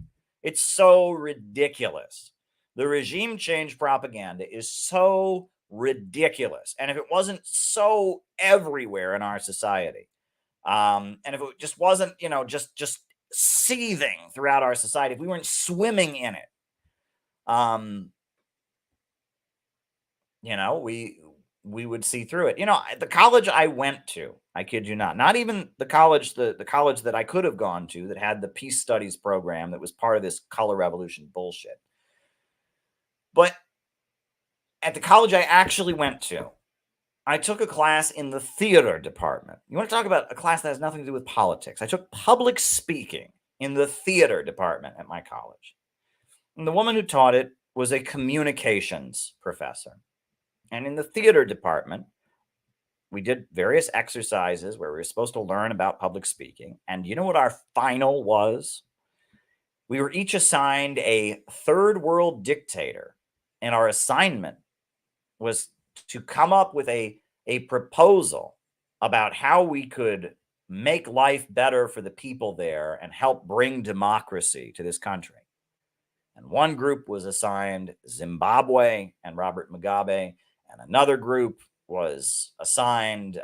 It's so ridiculous. The regime change propaganda is so ridiculous. And if it wasn't so everywhere in our society, and if it just wasn't, just seething throughout our society, if we weren't swimming in it, we would see through it. The college I went to, I kid you not even the college that I could have gone to that had the peace studies program that was part of this color revolution bullshit. But at the college I actually went to, I took a class in the theater department. You want to talk about a class that has nothing to do with politics? I took public speaking in the theater department at my college. And the woman who taught it was a communications professor. And in the theater department, we did various exercises where we were supposed to learn about public speaking. And you know what our final was? We were each assigned a third world dictator. And our assignment was to come up with a proposal about how we could make life better for the people there and help bring democracy to this country. And one group was assigned Zimbabwe and Robert Mugabe, and another group was assigned,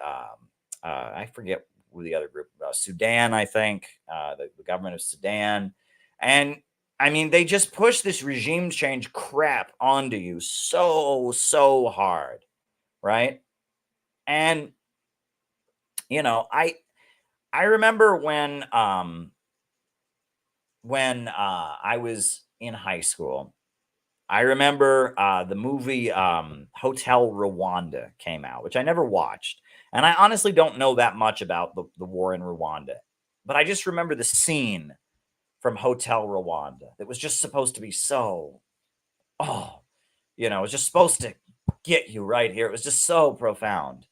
I forget who the other group, Sudan, I think, the government of Sudan. And I mean, they just push this regime change crap onto you so hard, right? And I remember when I was in high school, I remember the movie Hotel Rwanda came out, which I never watched, and I honestly don't know that much about the war in Rwanda, but I just remember the scene from Hotel Rwanda that was just supposed to be it was just supposed to get you right here. It was just so profound,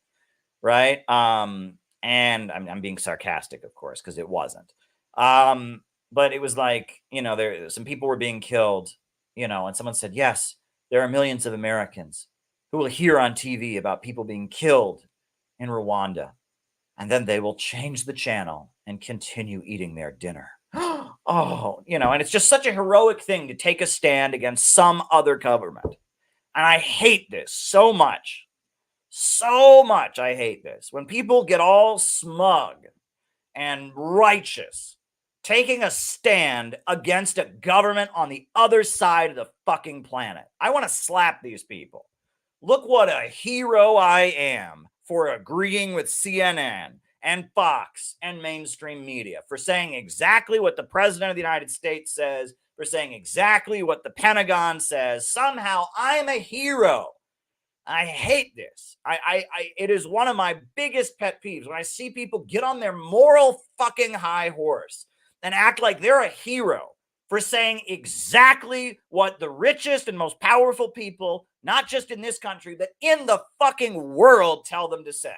right? And I'm being sarcastic, of course, because it wasn't. But it was like, some people were being killed, and someone said, yes, there are millions of Americans who will hear on TV about people being killed in Rwanda, and then they will change the channel and continue eating their dinner. And it's just such a heroic thing to take a stand against some other government. And I hate this so much. So much I hate this. When people get all smug and righteous, taking a stand against a government on the other side of the fucking planet. I want to slap these people. Look what a hero I am for agreeing with CNN and Fox and mainstream media, for saying exactly what the president of the United States says, for saying exactly what the Pentagon says. Somehow I'm a hero. I hate this. It is one of my biggest pet peeves when I see people get on their moral fucking high horse and act like they're a hero for saying exactly what the richest and most powerful people, not just in this country, but in the fucking world, tell them to say.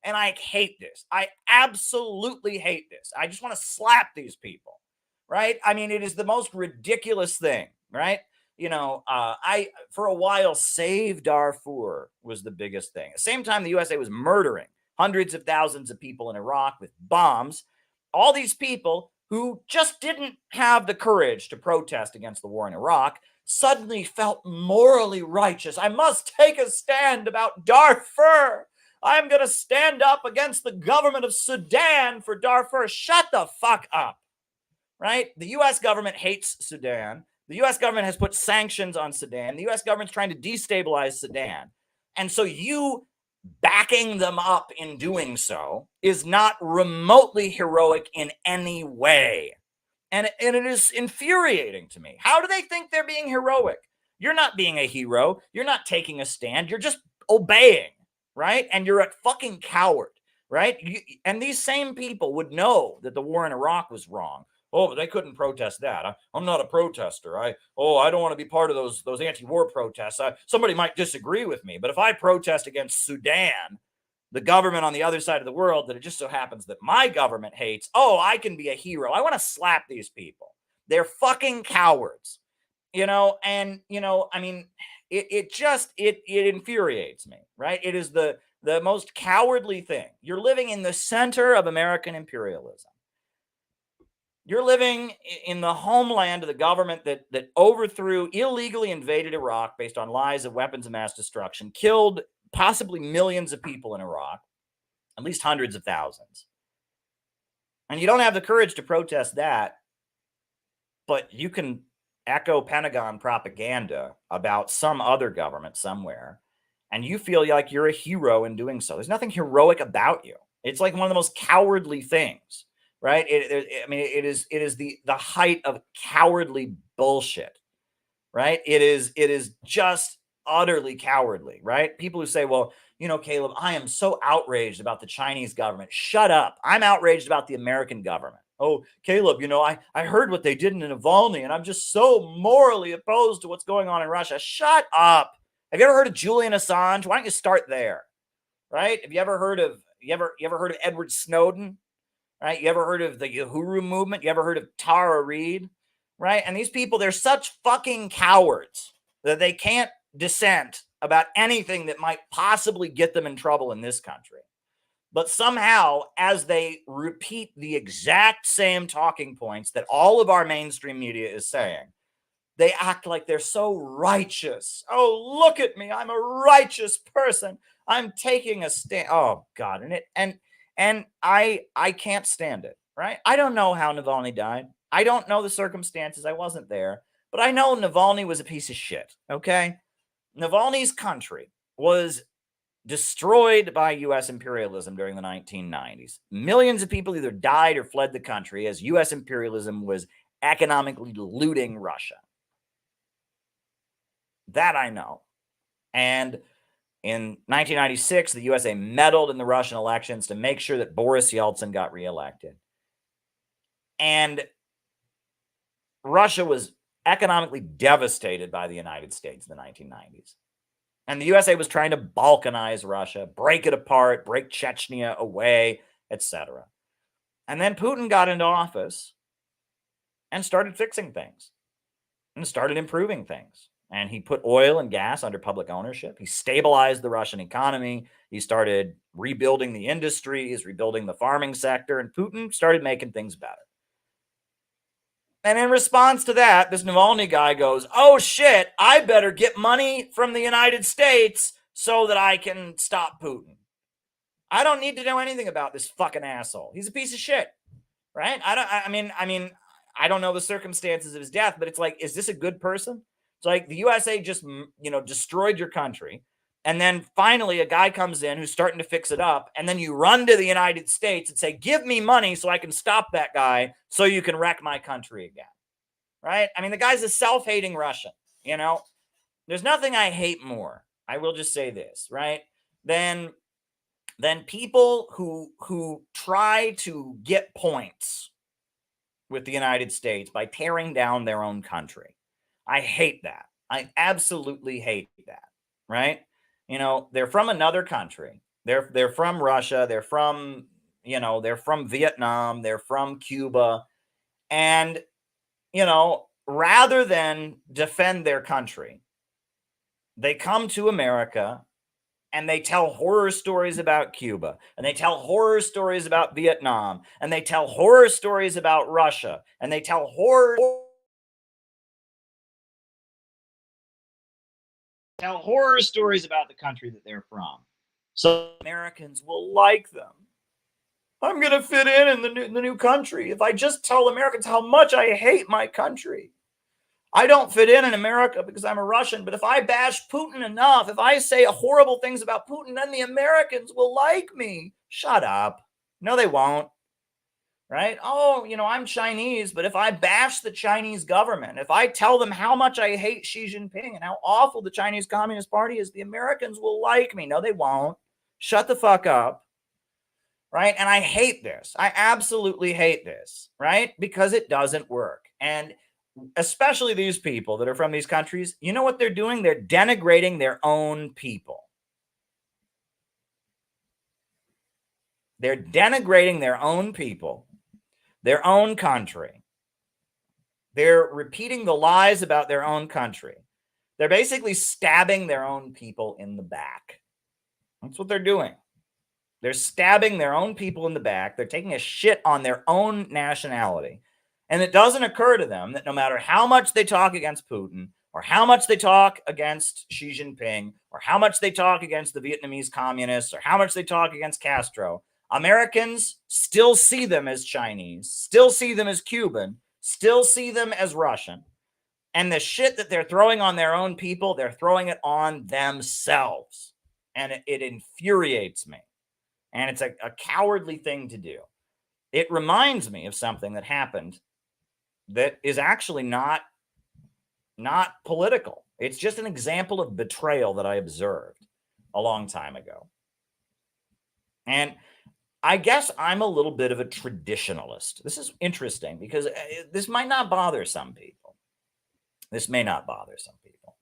And I hate this. I absolutely hate this. I just want to slap these people, right? I mean, it is the most ridiculous thing, right? I, for a while, Save Darfur was the biggest thing. At the same time, the USA was murdering hundreds of thousands of people in Iraq with bombs. All these people who just didn't have the courage to protest against the war in Iraq suddenly felt morally righteous. I must take a stand about Darfur. I'm going to stand up against the government of Sudan for Darfur. Shut the fuck up, right? The U.S. government hates Sudan. The U.S. government has put sanctions on Sudan. The U.S. government's trying to destabilize Sudan. And so you backing them up in doing so is not remotely heroic in any way. And it is infuriating to me. How do they think they're being heroic? You're not being a hero. You're not taking a stand. You're just obeying, right? And you're a fucking coward, right? And these same people would know that the war in Iraq was wrong. Oh, but they couldn't protest that. I'm not a protester. I don't want to be part of those anti-war protests. Somebody might disagree with me, but if I protest against Sudan, the government on the other side of the world that it just so happens that my government hates, I can be a hero. I want to slap these people. They're fucking cowards, and I mean, it infuriates me, right? It is the most cowardly thing. You're living in the center of American imperialism. You're living in the homeland of the government that overthrew, illegally invaded Iraq based on lies of weapons of mass destruction, killed possibly millions of people in Iraq, at least hundreds of thousands. And you don't have the courage to protest that, but you can echo Pentagon propaganda about some other government somewhere, and you feel like you're a hero in doing so. There's nothing heroic about you. It's like one of the most cowardly things, right? It is the height of cowardly bullshit, right? It is just utterly cowardly, right? People who say, well, Caleb, I am so outraged about the Chinese government. Shut up. I'm outraged about the American government. Oh, Caleb, I heard what they did in Navalny, and I'm just so morally opposed to what's going on in Russia. Shut up. Have you ever heard of Julian Assange? Why don't you start there, right? Have you ever heard of Edward Snowden, right? You ever heard of the Uhuru movement? You ever heard of Tara Reid, right? And these people, they're such fucking cowards that they can't dissent about anything that might possibly get them in trouble in this country. But somehow, as they repeat the exact same talking points that all of our mainstream media is saying, they act like they're so righteous. Oh, look at me. I'm a righteous person. I'm taking a stand. Oh, God. And I can't stand it, right? I don't know how Navalny died. I don't know the circumstances. I wasn't there. But I know Navalny was a piece of shit, okay? Navalny's country was destroyed by U.S. imperialism during the 1990s. Millions of people either died or fled the country as U.S. imperialism was economically looting Russia. That I know. And in 1996, the USA meddled in the Russian elections to make sure that Boris Yeltsin got reelected. And Russia was economically devastated by the United States in the 1990s. And the USA was trying to balkanize Russia, break it apart, break Chechnya away, etc. And then Putin got into office and started fixing things and started improving things. And he put oil and gas under public ownership. He stabilized the Russian economy. He started rebuilding the industries, rebuilding the farming sector, and Putin started making things better. And in response to that, this Navalny guy goes, oh shit, I better get money from the United States so that I can stop Putin. I don't need to know anything about this fucking asshole. He's a piece of shit, right? I mean, I don't know the circumstances of his death, but it's like, is this a good person? It's like the USA just, destroyed your country. And then finally a guy comes in who's starting to fix it up. And then you run to the United States and say, give me money so I can stop that guy so you can wreck my country again. Right? I mean, the guy's a self-hating Russian, There's nothing I hate more. I will just say this, right? Than people who try to get points with the United States by tearing down their own country. I hate that. I absolutely hate that, right? They're from another country. They're from Russia. They're from Vietnam. They're from Cuba. And, rather than defend their country, they come to America and they tell horror stories about Cuba, and they tell horror stories about Vietnam, and they tell horror stories about Russia, and they tell horror stories about the country that they're from. So Americans will like them. I'm going to fit in the new country if I just tell Americans how much I hate my country. I don't fit in America because I'm a Russian, but if I bash Putin enough, if I say horrible things about Putin, then the Americans will like me. Shut up. No, they won't. Right? Oh, I'm Chinese, but if I bash the Chinese government, if I tell them how much I hate Xi Jinping and how awful the Chinese Communist Party is, the Americans will like me. No, they won't. Shut the fuck up. Right? And I hate this. I absolutely hate this, right? Because it doesn't work. And especially these people that are from these countries, you know what they're doing? They're denigrating their own people. They're denigrating their own people, their own country. They're repeating the lies about their own country. They're basically stabbing their own people in the back. That's what they're doing. They're stabbing their own people in the back. They're taking a shit on their own nationality. And it doesn't occur to them that no matter how much they talk against Putin, or how much they talk against Xi Jinping, or how much they talk against the Vietnamese communists, or how much they talk against Castro, Americans still see them as Chinese, still see them as Cuban, still see them as Russian. And the shit that they're throwing on their own people, they're throwing it on themselves. And it infuriates me. And it's a cowardly thing to do. It reminds me of something that happened that is actually not political. It's just an example of betrayal that I observed a long time ago. And I guess I'm a little bit of a traditionalist. This is interesting because this might not bother some people. This may not bother some people.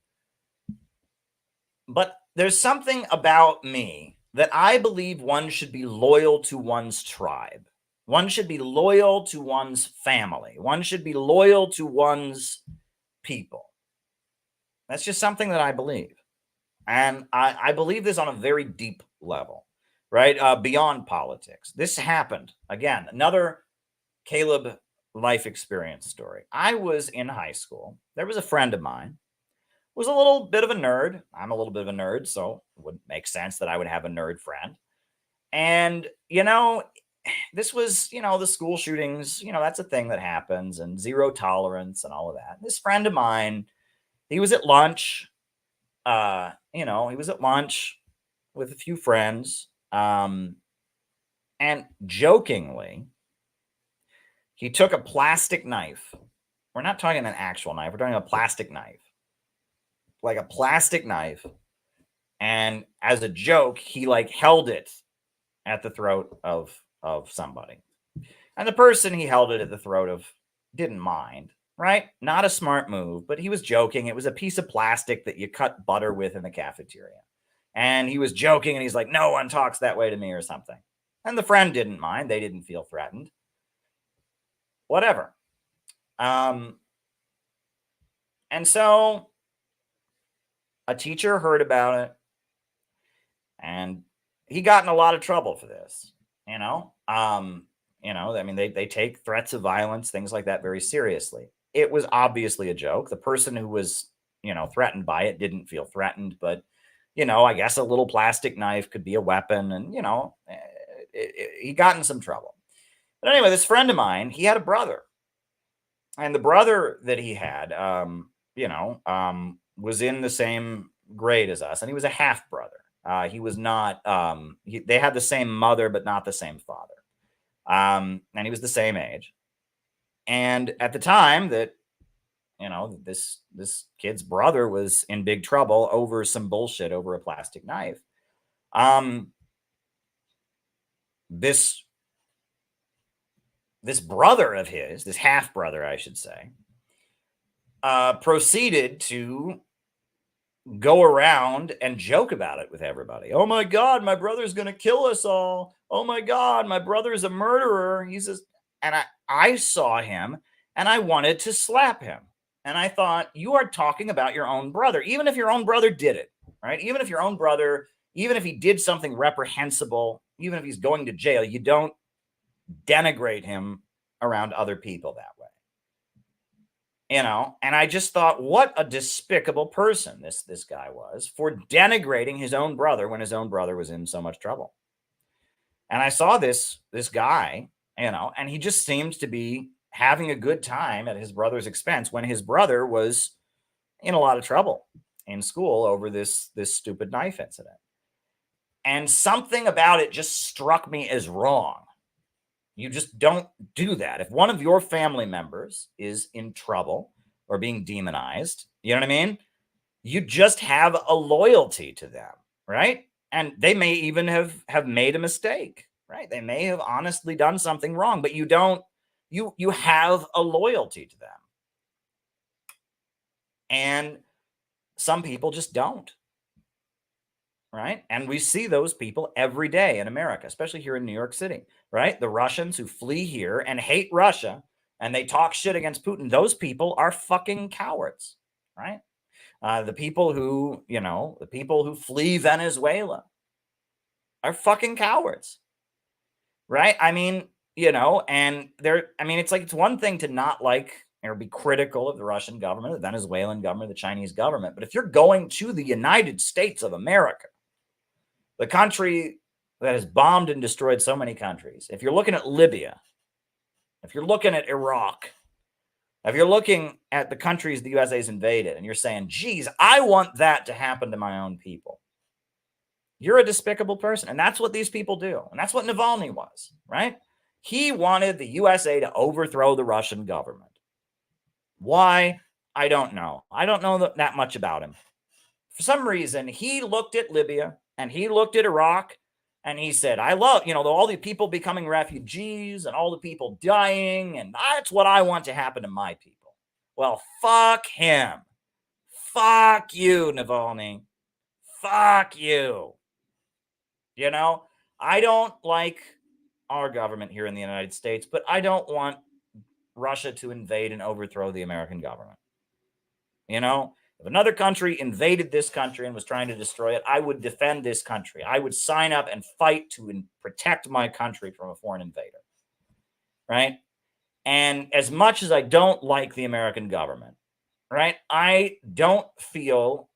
But there's something about me that I believe one should be loyal to one's tribe. One should be loyal to one's family. One should be loyal to one's people. That's just something that I believe. And I believe this on a very deep level, right? Beyond politics. This happened. Again, another Caleb life experience story. I was in high school. There was a friend of mine was a little bit of a nerd. I'm a little bit of a nerd, so it would make sense that I would have a nerd friend. And, this was, the school shootings, that's a thing that happens, and zero tolerance and all of that. This friend of mine, he was at lunch, he was at lunch with a few friends, and jokingly, he took a plastic knife. We're not talking an actual knife. We're talking a plastic knife. Like a plastic knife, and as a joke, he held it at the throat of somebody, and the person he held it at the throat of didn't mind, right? Not a smart move, but he was joking. It was a piece of plastic that you cut butter with in the cafeteria, and he was joking, and he's like, "No one talks that way to me," or something, and the friend didn't mind. They didn't feel threatened. Whatever. And so a teacher heard about it, and he got in a lot of trouble for this. They take threats of violence, things like that, very seriously. It was obviously a joke. The person who was, threatened by it didn't feel threatened, but I guess a little plastic knife could be a weapon, and he got in some trouble. But anyway, this friend of mine, he had a brother, and the brother that he had, was in the same grade as us, and he was a half brother. He was not. They had the same mother, but not the same father. And he was the same age. And at the time that this kid's brother was in big trouble over some bullshit over a plastic knife, this brother of his, this half brother, I should say, proceeded to go around and joke about it with everybody. "Oh my God, my brother's going to kill us all. Oh my God, my brother's a murderer." He says, and I saw him and I wanted to slap him. And I thought, you are talking about your own brother, even if your own brother did it, right? Even if your own brother, even if he did something reprehensible, even if he's going to jail, you don't denigrate him around other people that way. And I just thought, what a despicable person this guy was for denigrating his own brother when his own brother was in so much trouble. And I saw this guy, and he just seemed to be having a good time at his brother's expense when his brother was in a lot of trouble in school over this stupid knife incident. And something about it just struck me as wrong. You just don't do that. If one of your family members is in trouble or being demonized, you know what I mean? You just have a loyalty to them, right? And they may even have made a mistake, right? They may have honestly done something wrong, but you don't, you have a loyalty to them. And some people just don't, right? And we see those people every day in America, especially here in New York City, right? The Russians who flee here and hate Russia and they talk shit against Putin, those people are fucking cowards, right? The people who, the people who flee Venezuela are fucking cowards, right? I mean, and it's like, it's one thing to not like or be critical of the Russian government, the Venezuelan government, the Chinese government. But if you're going to the United States of America, the country that has bombed and destroyed so many countries, if you're looking at Libya, if you're looking at Iraq, if you're looking at the countries the USA's invaded and you're saying, geez, I want that to happen to my own people, you're a despicable person. And that's what these people do. And that's what Navalny was, right? He wanted the USA to overthrow the Russian government. Why? I don't know. I don't know that much about him. For some reason, he looked at Libya and he looked at Iraq and he said, I love, all the people becoming refugees and all the people dying. And that's what I want to happen to my people. Well, fuck him. Fuck you, Navalny. Fuck you. I don't like our government here in the United States, but I don't want Russia to invade and overthrow the American government. If another country invaded this country and was trying to destroy it, I would defend this country. I would sign up and fight to protect my country from a foreign invader, right? And as much as I don't like the American government, right, I don't feel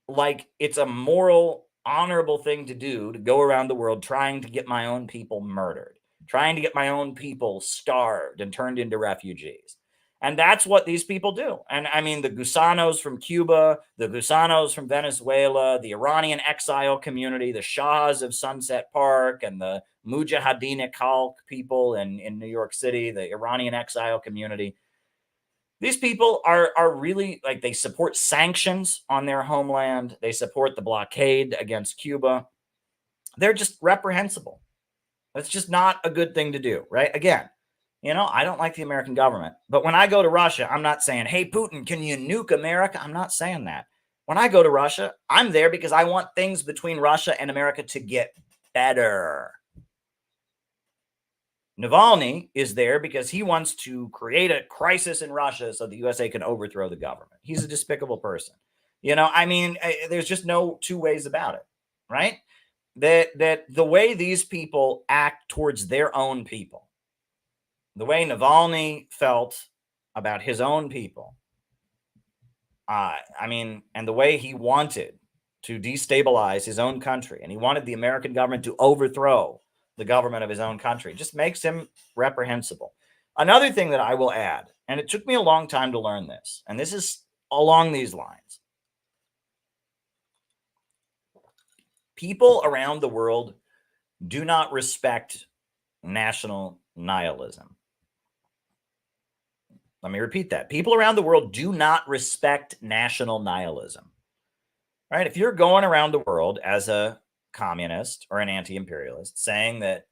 like it's a moral, honorable thing to do to go around the world trying to get my own people murdered, trying to get my own people starved and turned into refugees. And that's what these people do. And I mean, the Gusanos from Cuba, the Gusanos from Venezuela, the Iranian exile community, the Shahs of Sunset Park, and the Mujahideen Khalq people in New York City, the Iranian exile community. These people are really, like, they support sanctions on their homeland. They support the blockade against Cuba. They're just reprehensible. That's just not a good thing to do, right? Again, I don't like the American government. But when I go to Russia, I'm not saying, hey, Putin, can you nuke America? I'm not saying that. When I go to Russia, I'm there because I want things between Russia and America to get better. Navalny is there because he wants to create a crisis in Russia so the USA can overthrow the government. He's a despicable person. There's just no two ways about it, right? That the way these people act towards their own people, the way Navalny felt about his own people, and the way he wanted to destabilize his own country, and he wanted the American government to overthrow the government of his own country, just makes him reprehensible. Another thing that I will add, and it took me a long time to learn this, and this is along these lines. People around the world do not respect national nihilism. Let me repeat that. People around the world do not respect national nihilism. Right? If you're going around the world as a communist or an anti-imperialist saying that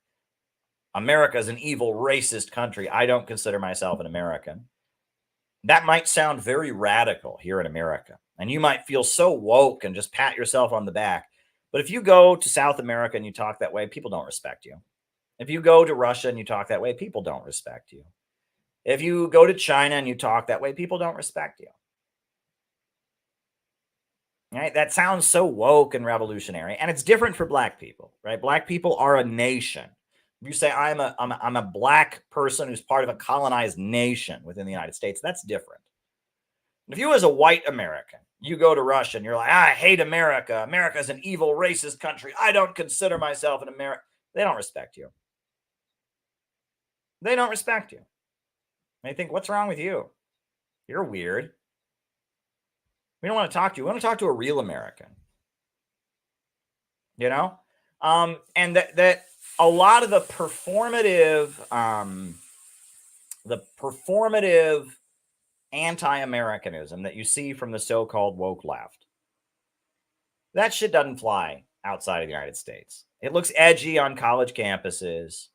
America is an evil, racist country, I don't consider myself an American, that might sound very radical here in America. And you might feel so woke and just pat yourself on the back. But if you go to South America and you talk that way, people don't respect you. If you go to Russia and you talk that way, people don't respect you. If you go to China and you talk that way, people don't respect you. Right? That sounds so woke and revolutionary, and it's different for Black people, right? Black people are a nation. If you say I'm a Black person who's part of a colonized nation within the United States, that's different. If you as a white American, you go to Russia and you're like, I hate America. America's an evil, racist country. I don't consider myself an American. They don't respect you. They don't respect you. They think, what's wrong with you? You're weird. We don't want to talk to you. We want to talk to a real American. You know? And that a lot of the performative anti-Americanism that you see from the so-called woke left, that shit doesn't fly outside of the United States. It looks edgy on college campuses.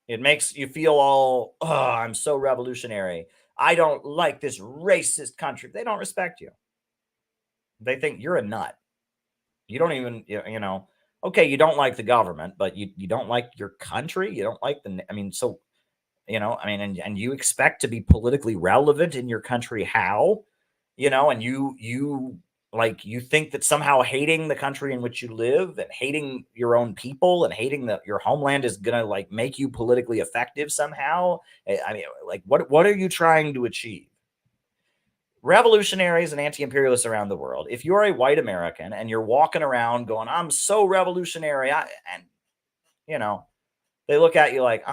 It makes you feel all, oh, I'm so revolutionary. I don't like this racist country. They don't respect you. They think you're a nut. You don't even, okay, you don't like the government, but you don't like your country. You don't like so, and you expect to be politically relevant in your country. How? And you think that somehow hating the country in which you live and hating your own people and hating your homeland is going to make you politically effective somehow. I mean, what are you trying to achieve? Revolutionaries and anti-imperialists around the world, if you're a white American and you're walking around going, I'm so revolutionary, they look at you like,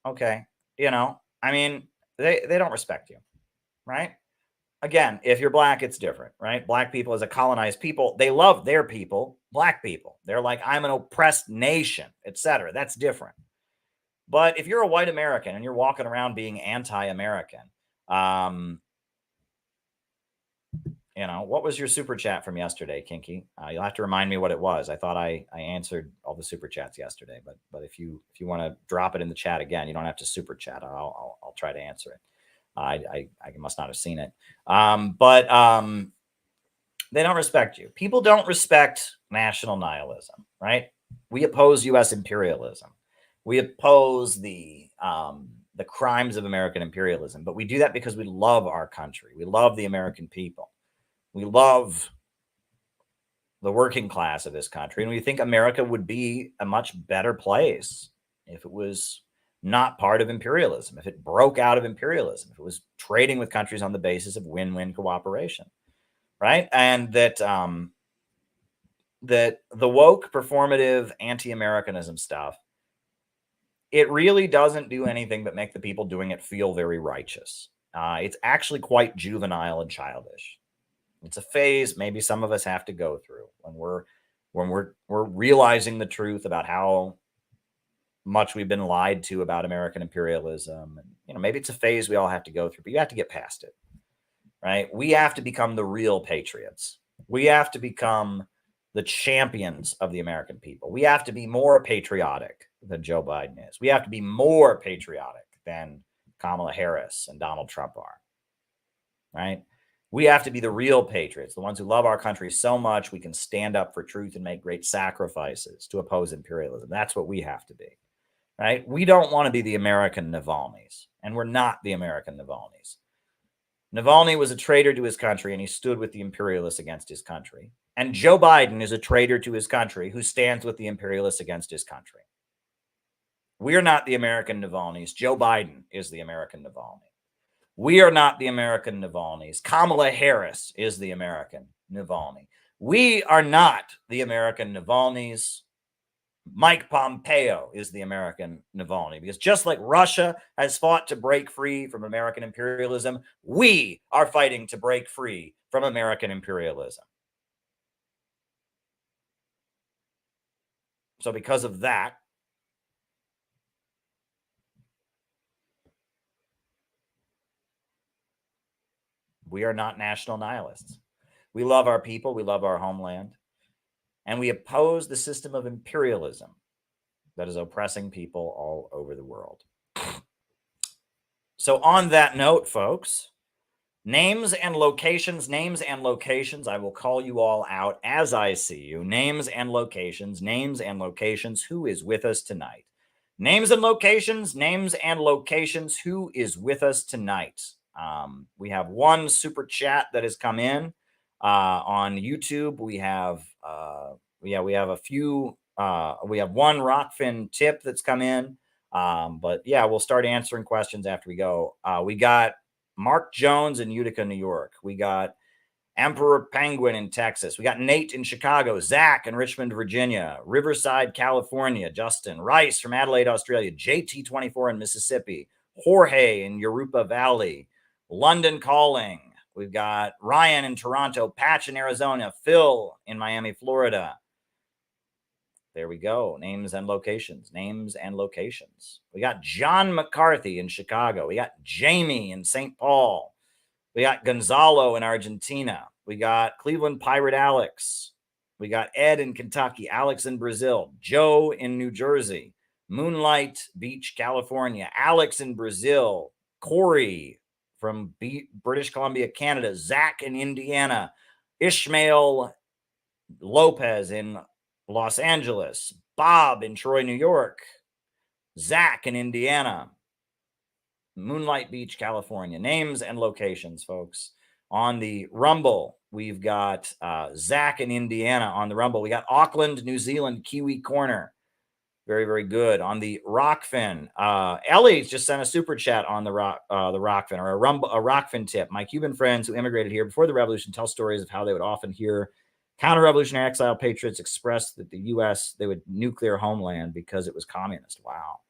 okay. They don't respect you, right? Again, if you're black, it's different, right? Black people as a colonized people, they love their people, black people. They're like, I'm an oppressed nation, etc. That's different. But if you're a white American and you're walking around being anti-American, what was your super chat from yesterday, Kinky? You'll have to remind me what it was. I thought I answered all the super chats yesterday, but if you want to drop it in the chat again, you don't have to super chat. I'll try to answer it. I must not have seen it. But they don't respect you. People don't respect national nihilism, right? We oppose U.S. imperialism. We oppose the crimes of American imperialism, but we do that because we love our country. We love the American people. We love the working class of this country, and we think America would be a much better place if it was not part of imperialism, if it broke out of imperialism, if it was trading with countries on the basis of win-win cooperation, right? And that the woke, performative, anti-Americanism stuff, it really doesn't do anything but make the people doing it feel very righteous. It's actually quite juvenile and childish. It's a phase maybe some of us have to go through when we're realizing the truth about how much we've been lied to about American imperialism. And, maybe it's a phase we all have to go through, but you have to get past it, right? We have to become the real patriots. We have to become the champions of the American people. We have to be more patriotic than Joe Biden is. We have to be more patriotic than Kamala Harris and Donald Trump are, right? We have to be the real patriots, the ones who love our country so much we can stand up for truth and make great sacrifices to oppose imperialism. That's what we have to be, right? We don't want to be the American Navalnys, and we're not the American Navalnys. Navalny was a traitor to his country, and he stood with the imperialists against his country. And Joe Biden is a traitor to his country who stands with the imperialists against his country. We're not the American Navalnys. Joe Biden is the American Navalny. We are not the American Navalnys. Kamala Harris is the American Navalny. We are not the American Navalnys. Mike Pompeo is the American Navalny, because just like Russia has fought to break free from American imperialism, we are fighting to break free from American imperialism. So because of that, we are not national nihilists. We love our people. We love our homeland. And we oppose the system of imperialism that is oppressing people all over the world. So on that note, folks, names and locations. I will call you all out as I see you. Names and locations. Who is with us tonight? Names and locations. Who is with us tonight? We have one super chat that has come in on YouTube. We have a few. We have one Rockfin tip that's come in. But yeah, we'll start answering questions after we go. We got Mark Jones in Utica, New York. We got Emperor Penguin in Texas. We got Nate in Chicago, Zach in Richmond, Virginia, Riverside, California, Justin Rice from Adelaide, Australia, JT24 in Mississippi, Jorge in Yoruba Valley, London calling. We've got Ryan in Toronto, Patch in Arizona, Phil in Miami, Florida. There we go. Names and locations. Names and locations. We got John McCarthy in Chicago. We got Jamie in St. Paul. We got Gonzalo in Argentina. We got Cleveland Pirate Alex. We got Ed in Kentucky, Alex in Brazil, Joe in New Jersey, Moonlight Beach, California, Alex in Brazil, Corey from British Columbia, Canada, Zach in Indiana, Ishmael Lopez in Los Angeles, Bob in Troy, New York, Zach in Indiana, Moonlight Beach, California. Names and locations, folks. On the Rumble, we've got Zach in Indiana on the Rumble. We got Auckland, New Zealand, Kiwi Corner. Very, very good. On the Rockfin, Ellie's just sent a super chat on the Rockfin, or a Rockfin tip. My Cuban friends who immigrated here before the revolution tell stories of how they would often hear counter-revolutionary exile patriots express that the U.S., they would nuclear homeland because it was communist. Wow.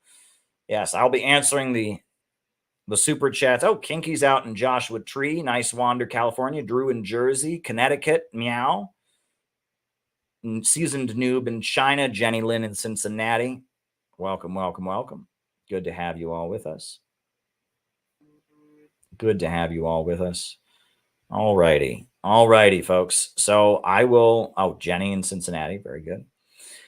Yes, I'll be answering the super chats. Oh, Kinky's out in Joshua Tree. Nice Wander, California. Drew in Jersey. Connecticut. Meow. Seasoned Noob in China. Jenny Lynn in Cincinnati. Welcome, welcome, welcome. Good to have you all with us. Good to have you all with us. All righty. All righty, folks. So I will... Oh, Jenny in Cincinnati. Very good.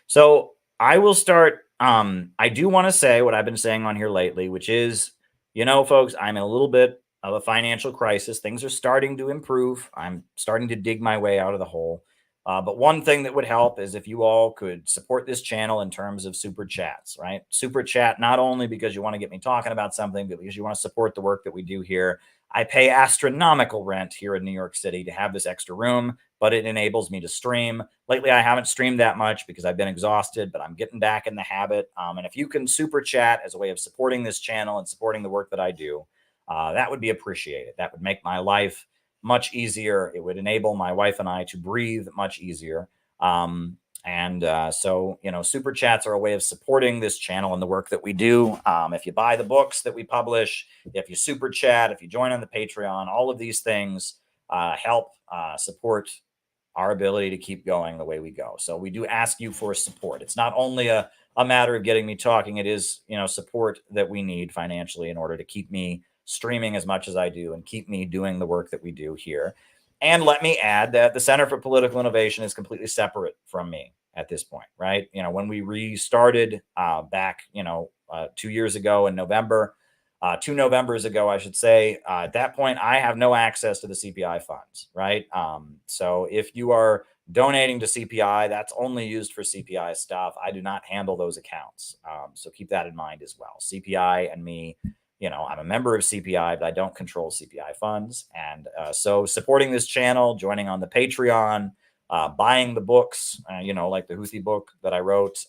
So I will start... I do want to say what I've been saying on here lately, which is... You know, folks, I'm in a little bit of a financial crisis. Things are starting to improve. I'm starting to dig my way out of the hole. But one thing that would help is if you all could support this channel in terms of super chats, right? Super chat, not only because you want to get me talking about something, but because you want to support the work that we do here. I pay astronomical rent here in New York City to have this extra room, but it enables me to stream. Lately, I haven't streamed that much because I've been exhausted, but I'm getting back in the habit. And if you can super chat as a way of supporting this channel and supporting the work that I do, that would be appreciated. That would make my life much easier. It would enable my wife and I to breathe much easier. So, you know, super chats are a way of supporting this channel and the work that we do. If you buy the books that we publish, if you super chat, if you join on the Patreon, all of these things help support our ability to keep going the way we go. So we do ask you for support. It's not only a matter of getting me talking. It is, you know, support that we need financially in order to keep me streaming as much as I do and keep me doing the work that we do here. And let me add that the Center for Political Innovation is completely separate from me at this point, right? You know, when we restarted back, 2 years ago in November, 2 Novembers ago, I should say, at that point, I have no access to the CPI funds, right? So if you are donating to CPI, that's only used for CPI stuff. I do not handle those accounts. So keep that in mind as well. CPI and me, you know, I'm a member of CPI, but I don't control CPI funds. And so supporting this channel, joining on the Patreon, buying the books, like the Houthi book that I wrote,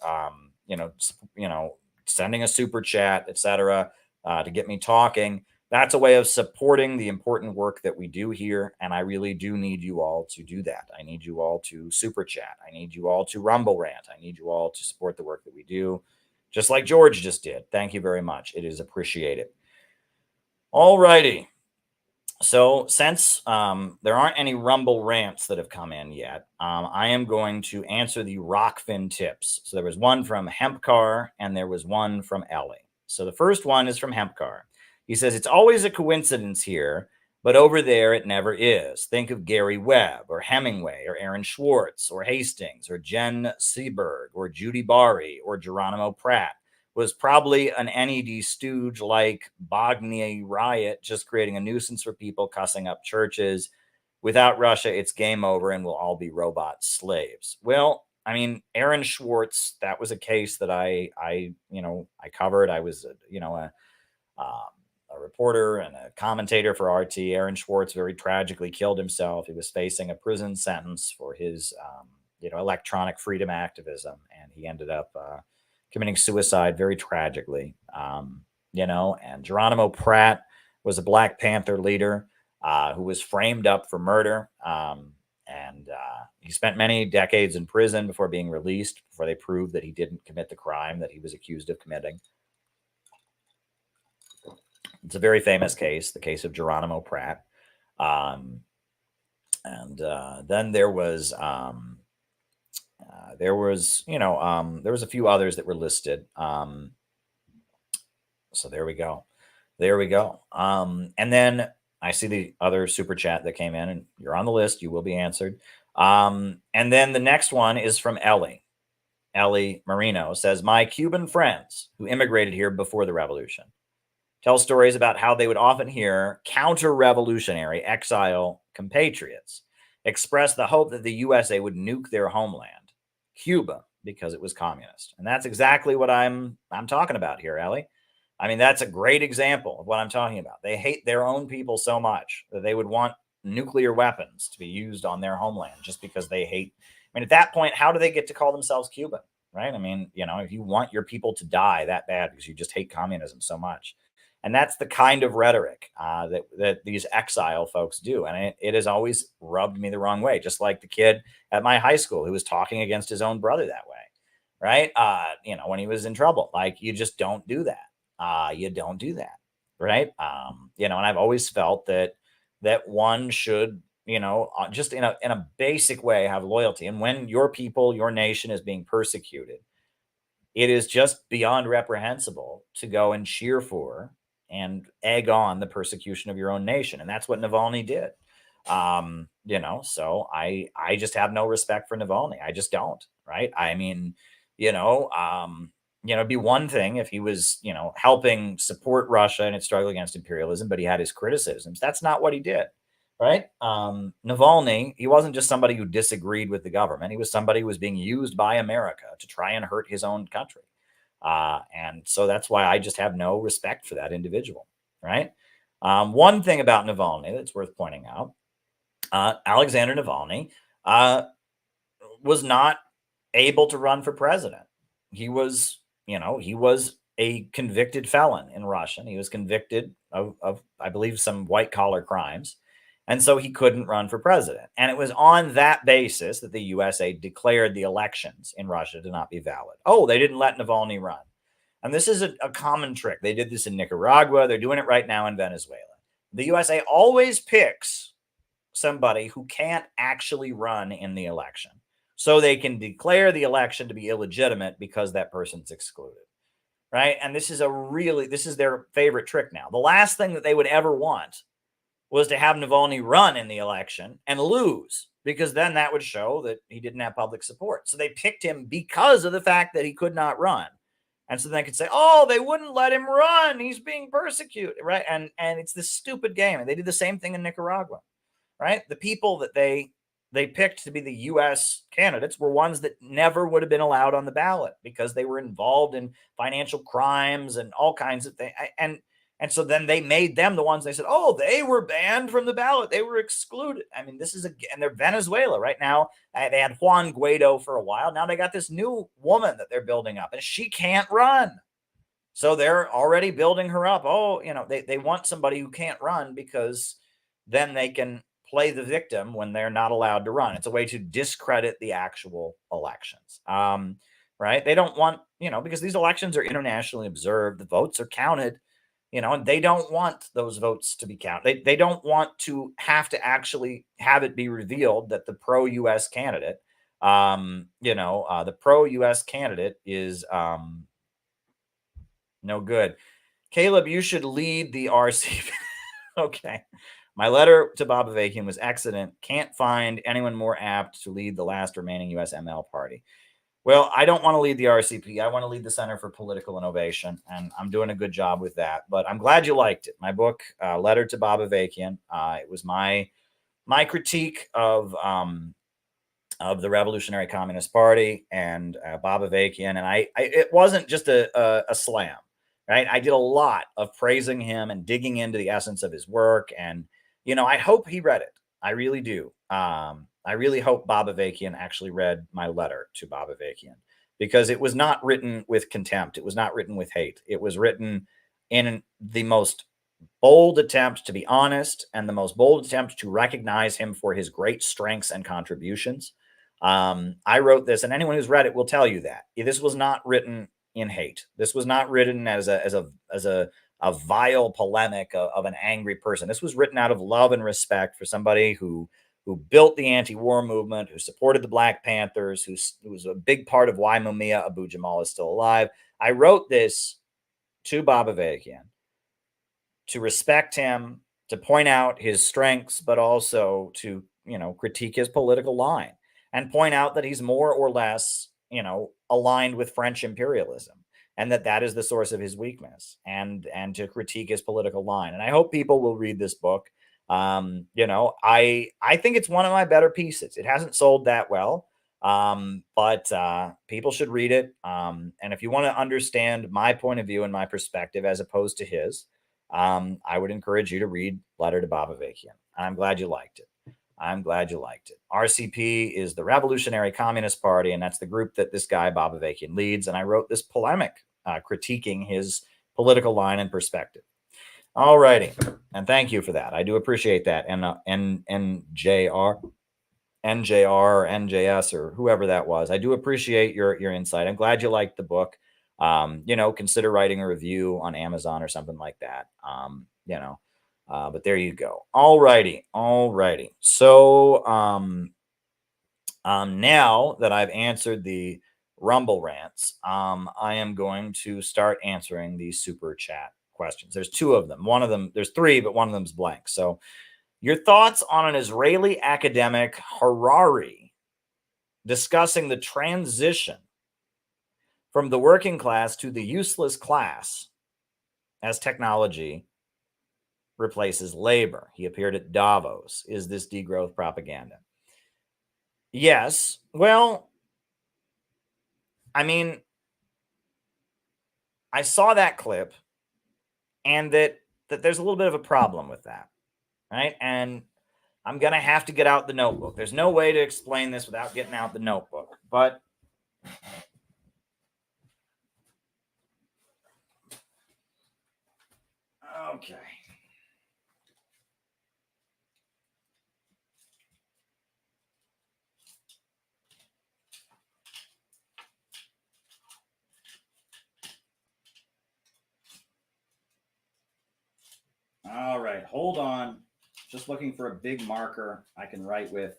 sending a super chat, etc., to get me talking. That's a way of supporting the important work that we do here. And I really do need you all to do that. I need you all to super chat. I need you all to rumble rant. I need you all to support the work that we do, just like George just did. Thank you very much. It is appreciated. All righty. So since there aren't any rumble rants that have come in yet, I am going to answer the Rockfin tips. So there was one from Hempcar and there was one from Ellie. So the first one is from Hempcar. He says, it's always a coincidence here, but over there it never is. Think of Gary Webb or Hemingway or Aaron Swartz or Hastings or Jen Seberg or Judy Bari or Geronimo Pratt. Was probably an NED stooge like Bogny Riot, just creating a nuisance for people, cussing up churches. Without Russia, it's game over and we'll all be robot slaves. Well, I mean, Aaron Swartz, that was a case that I covered. I was, a reporter and a commentator for RT. Aaron Swartz very tragically killed himself. He was facing a prison sentence for his, electronic freedom activism, and he ended up committing suicide very tragically, and Geronimo Pratt was a Black Panther leader who was framed up for murder. And he spent many decades in prison before being released, before they proved that he didn't commit the crime that he was accused of committing. It's a very famous case, the case of Geronimo Pratt. And then there was there was a few others that were listed. So there we go. There we go. And then I see the other super chat that came in, and you're on the list. You will be answered. And then the next one is from Ellie. Ellie Marino says, my Cuban friends who immigrated here before the revolution tell stories about how they would often hear counter-revolutionary exile compatriots express the hope that the USA would nuke their homeland, Cuba, because it was communist. And that's exactly what I'm talking about here, Ellie. I mean, that's a great example of what I'm talking about. They hate their own people so much that they would want nuclear weapons to be used on their homeland just because they hate. I mean, at that point, how do they get to call themselves Cuban, right? I mean, if you want your people to die that bad because you just hate communism so much. And that's the kind of rhetoric that these exile folks do. And it has always rubbed me the wrong way, just like the kid at my high school who was talking against his own brother that way, right? When he was in trouble. Like, you just don't do that. You don't do that, right? And I've always felt that one should, just in a basic way, have loyalty. And when your people, your nation is being persecuted, it is just beyond reprehensible to go and cheer for and egg on the persecution of your own nation. And that's what Navalny did. So I just have no respect for Navalny. I just don't, right? I mean, it'd be one thing if he was, helping support Russia in its struggle against imperialism, but he had his criticisms. That's not what he did, right? Navalny, he wasn't just somebody who disagreed with the government. He was somebody who was being used by America to try and hurt his own country. And so that's why I just have no respect for that individual, right? One thing about Navalny that's worth pointing out, Alexander Navalny was not able to run for president. He was a convicted felon in Russia. He was convicted of I believe, some white collar crimes. And so he couldn't run for president. And it was on that basis that the USA declared the elections in Russia to not be valid. Oh, they didn't let Navalny run. And this is a common trick. They did this in Nicaragua. They're doing it right now in Venezuela. The USA always picks somebody who can't actually run in the election, so they can declare the election to be illegitimate because that person's excluded, right? And this is their favorite trick now. The last thing that they would ever want was to have Navalny run in the election and lose, because then that would show that he didn't have public support. So they picked him because of the fact that he could not run. And so they could say, oh, they wouldn't let him run, he's being persecuted, right? And it's this stupid game. And they did the same thing in Nicaragua, right? The people that they picked to be the U.S. candidates were ones that never would have been allowed on the ballot because they were involved in financial crimes and all kinds of things. And so then they made them the ones they said, oh, they were banned from the ballot. They were excluded. I mean, and they're Venezuela right now. They had Juan Guaido for a while. Now they got this new woman that they're building up, and she can't run. So they're already building her up. Oh, they want somebody who can't run because then they can play the victim when they're not allowed to run. It's a way to discredit the actual elections. Right? They don't want, because these elections are internationally observed. The votes are counted. And they don't want those votes to be counted. They don't want to actually have it be revealed that the pro-U.S. candidate, the pro-U.S. candidate is no good. Caleb, you should lead the RCP. Okay. My letter to Bob Avakian was excellent. Can't find anyone more apt to lead the last remaining USML party. Well, I don't want to lead the RCP. I want to lead the Center for Political Innovation, and I'm doing a good job with that. But I'm glad you liked it. My book, Letter to Bob Avakian, it was my critique of the Revolutionary Communist Party and Bob Avakian, and it wasn't just a slam, right? I did a lot of praising him and digging into the essence of his work, and I hope he read it. I really do. I really hope Bob Avakian actually read my letter to Bob Avakian, because it was not written with contempt. It was not written with hate. It was written in the most bold attempt to be honest and the most bold attempt to recognize him for his great strengths and contributions. I wrote this, and anyone who's read it will tell you that this was not written in hate. This was not written as a vile polemic of an angry person. This was written out of love and respect for somebody who built the anti-war movement, who supported the Black Panthers, who was a big part of why Mumia Abu-Jamal is still alive. I wrote this to Bob Avakian to respect him, to point out his strengths, but also to, critique his political line and point out that he's more or less, aligned with French imperialism, and that is the source of his weakness, and to critique his political line. And I hope people will read this book. I think it's one of my better pieces. It hasn't sold that well, but people should read it. And if you want to understand my point of view and my perspective as opposed to his, I would encourage you to read Letter to Bob Avakian. I'm glad you liked it. RCP is the Revolutionary Communist Party, and that's the group that this guy, Bob Avakian, leads. And I wrote this polemic critiquing his political line and perspective. All righty. And thank you for that. I do appreciate that. And NJR, or NJS, or whoever that was. I do appreciate your insight. I'm glad you liked the book. Consider writing a review on Amazon or something like that. But there you go. All righty. So now that I've answered the Rumble rants, I am going to start answering these super chat questions. There's two of them. There's three, but one of them's blank. So your thoughts on an Israeli academic, Harari, discussing the transition from the working class to the useless class as technology replaces labor. He appeared at Davos. Is this degrowth propaganda? Yes. Well, I mean, I saw that clip, and that there's a little bit of a problem with that, right? And I'm going to have to get out the notebook. There's no way to explain this without getting out the notebook. But okay. All right, hold on. Just looking for a big marker I can write with.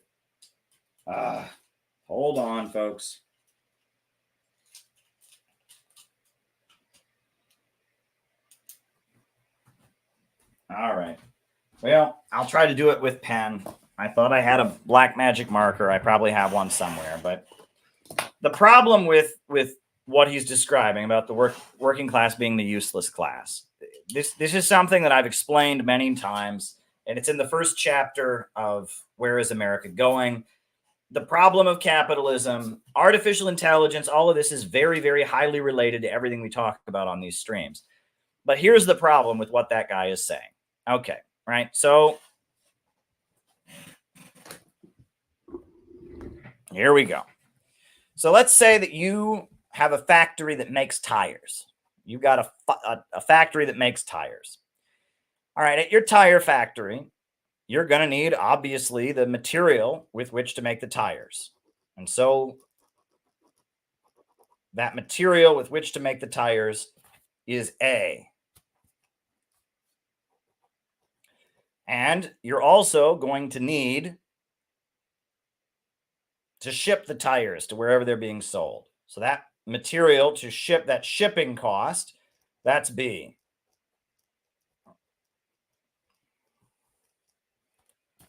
Hold on, folks. All right. Well, I'll try to do it with pen. I thought I had a black magic marker. I probably have one somewhere, but the problem with what he's describing about the working class being the useless class, this is something that I've explained many times, and it's in the first chapter of Where is America Going? The problem of capitalism, artificial intelligence, all of this is very, very highly related to everything we talk about on these streams. But here's the problem with what that guy is saying. Okay, right? So here we go. So let's say that you have a factory that makes tires. You've got a factory that makes tires. All right, at your tire factory, you're going to need, obviously, the material with which to make the tires. And so that material with which to make the tires is A. And you're also going to need to ship the tires to wherever they're being sold. So that material to ship, that shipping cost, that's B.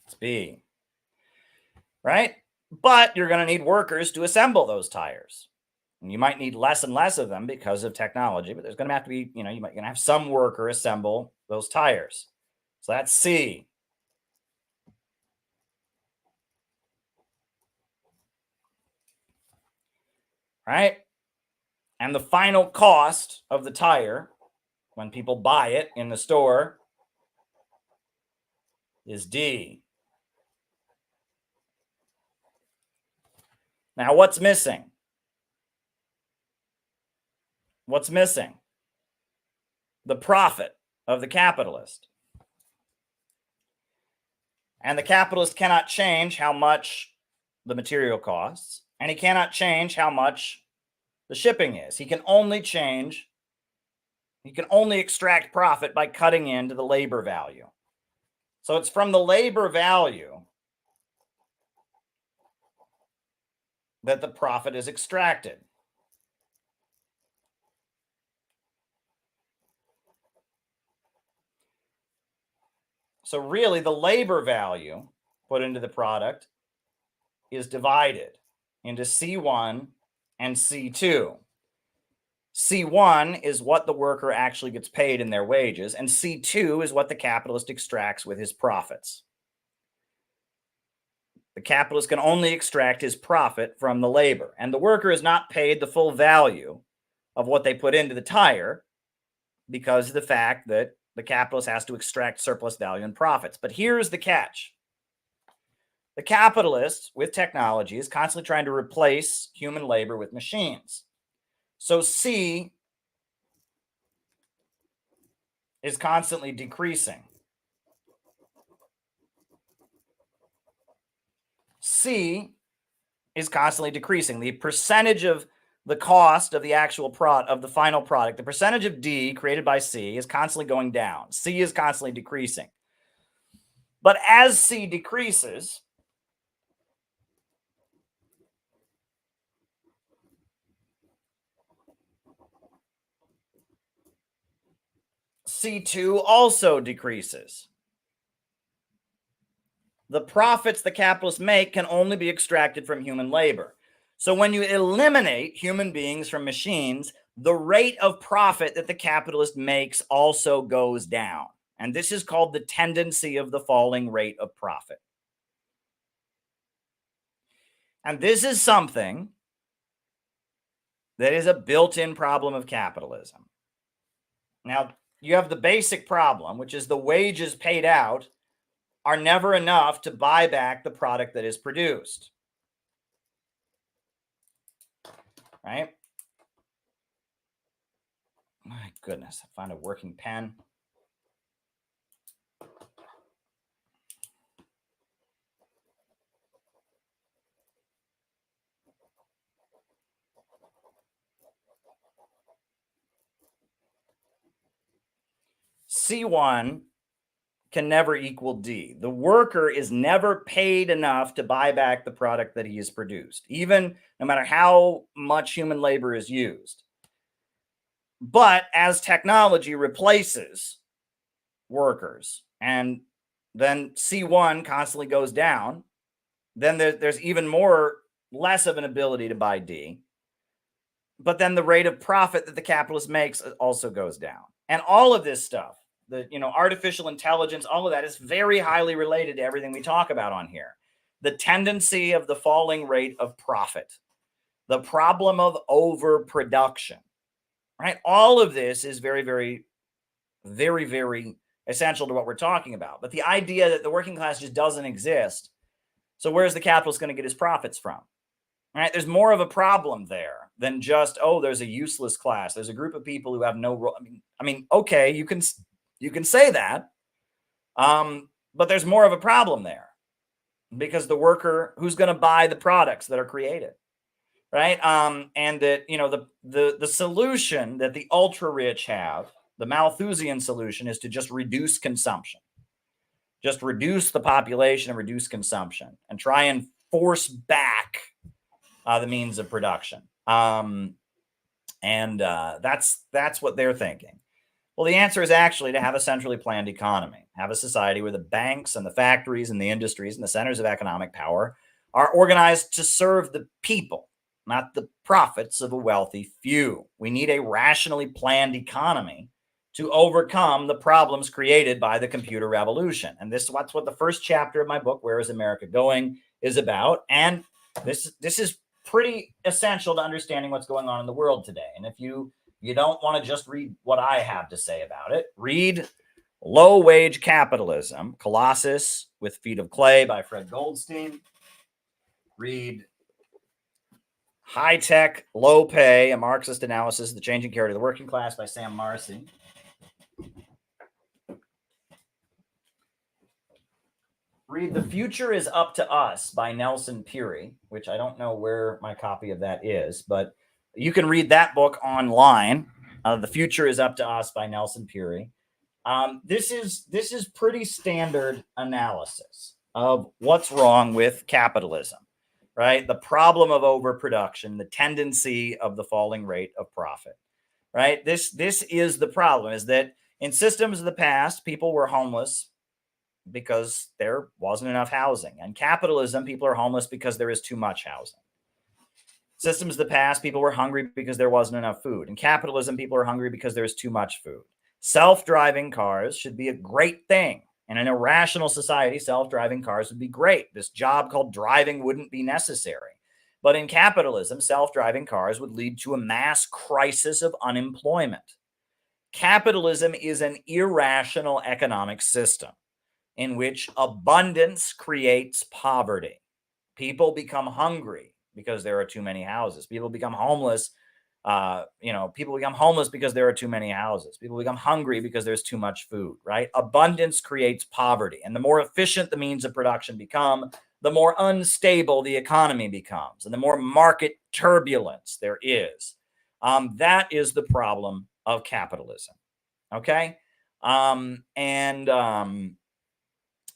It's B. Right? But you're going to need workers to assemble those tires. And you might need less and less of them because of technology, but there's going to have to be, you're going to have some worker assemble those tires. So that's C. Right? And the final cost of the tire, when people buy it in the store, is D. Now, what's missing? What's missing? The profit of the capitalist. And the capitalist cannot change how much the material costs, and he cannot change how much the shipping is. He can only change You can only extract profit by cutting into the labor value. So it's from the labor value that the profit is extracted. So really, the labor value put into the product is divided into C1 and C2. C1 is what the worker actually gets paid in their wages, and C2 is what the capitalist extracts with his profits. The capitalist can only extract his profit from the labor, and the worker is not paid the full value of what they put into the tire because of the fact that the capitalist has to extract surplus value and profits. But here's the catch. The capitalist, with technology, is constantly trying to replace human labor with machines. So C is constantly decreasing. C is constantly decreasing. The percentage of the cost of the actual of the final product, the percentage of D created by C is constantly going down. C is constantly decreasing. But as C decreases, C2 also decreases. The profits the capitalists make can only be extracted from human labor. So when you eliminate human beings from machines, the rate of profit that the capitalist makes also goes down. And this is called the tendency of the falling rate of profit. And this is something that is a built-in problem of capitalism. Now, you have the basic problem, which is the wages paid out are never enough to buy back the product that is produced. Right? My goodness, I found a working pen. C1 can never equal D. The worker is never paid enough to buy back the product that he has produced, even no matter how much human labor is used. But as technology replaces workers and then C1 constantly goes down, then there's even less of an ability to buy D. But then the rate of profit that the capitalist makes also goes down. And all of this stuff, the artificial intelligence, all of that is very highly related to everything we talk about on here. The tendency of the falling rate of profit, the problem of overproduction, right? All of this is very, very, very, very essential to what we're talking about. But the idea that the working class just doesn't exist, so where's the capitalist going to get his profits from? Right? There's more of a problem there than just, there's a useless class. There's a group of people who have no role. I mean, okay, you can say that, but there's more of a problem there because the worker, who's going to buy the products that are created, right? And that the solution that the ultra rich have, the Malthusian solution, is to just reduce consumption, just reduce the population and reduce consumption, and try and force back the means of production. And that's what they're thinking. Well, the answer is actually to have a centrally planned economy, have a society where the banks and the factories and the industries and the centers of economic power are organized to serve the people, not the profits of a wealthy few. We need a rationally planned economy to overcome the problems created by the computer revolution. And that's what the first chapter of my book, Where is America Going?, is about. And this is pretty essential to understanding what's going on in the world today. And if you don't want to just read what I have to say about it, read Low Wage Capitalism, Colossus with Feet of Clay by Fred Goldstein. Read High Tech, Low Pay, A Marxist Analysis of the Changing Character of the Working Class by Sam Marcy. Read The Future is Up to Us by Nelson Peary, which I don't know where my copy of that is, but you can read that book online. The Future is Up to Us by Nelson Puri. This is pretty standard analysis of what's wrong with capitalism, right? The problem of overproduction, the tendency of the falling rate of profit, right? This is the problem, is that in systems of the past, people were homeless because there wasn't enough housing. And capitalism, people are homeless because there is too much housing. Systems of the past, people were hungry because there wasn't enough food. In capitalism, people are hungry because there's too much food. Self-driving cars should be a great thing. In an irrational society, self-driving cars would be great. This job called driving wouldn't be necessary. But in capitalism, self-driving cars would lead to a mass crisis of unemployment. Capitalism is an irrational economic system in which abundance creates poverty. People become hungry because there are too many houses. People become homeless. People become homeless because there are too many houses. People become hungry because there's too much food, right? Abundance creates poverty. And the more efficient the means of production become, the more unstable the economy becomes and the more market turbulence there is. That is the problem of capitalism. Okay. And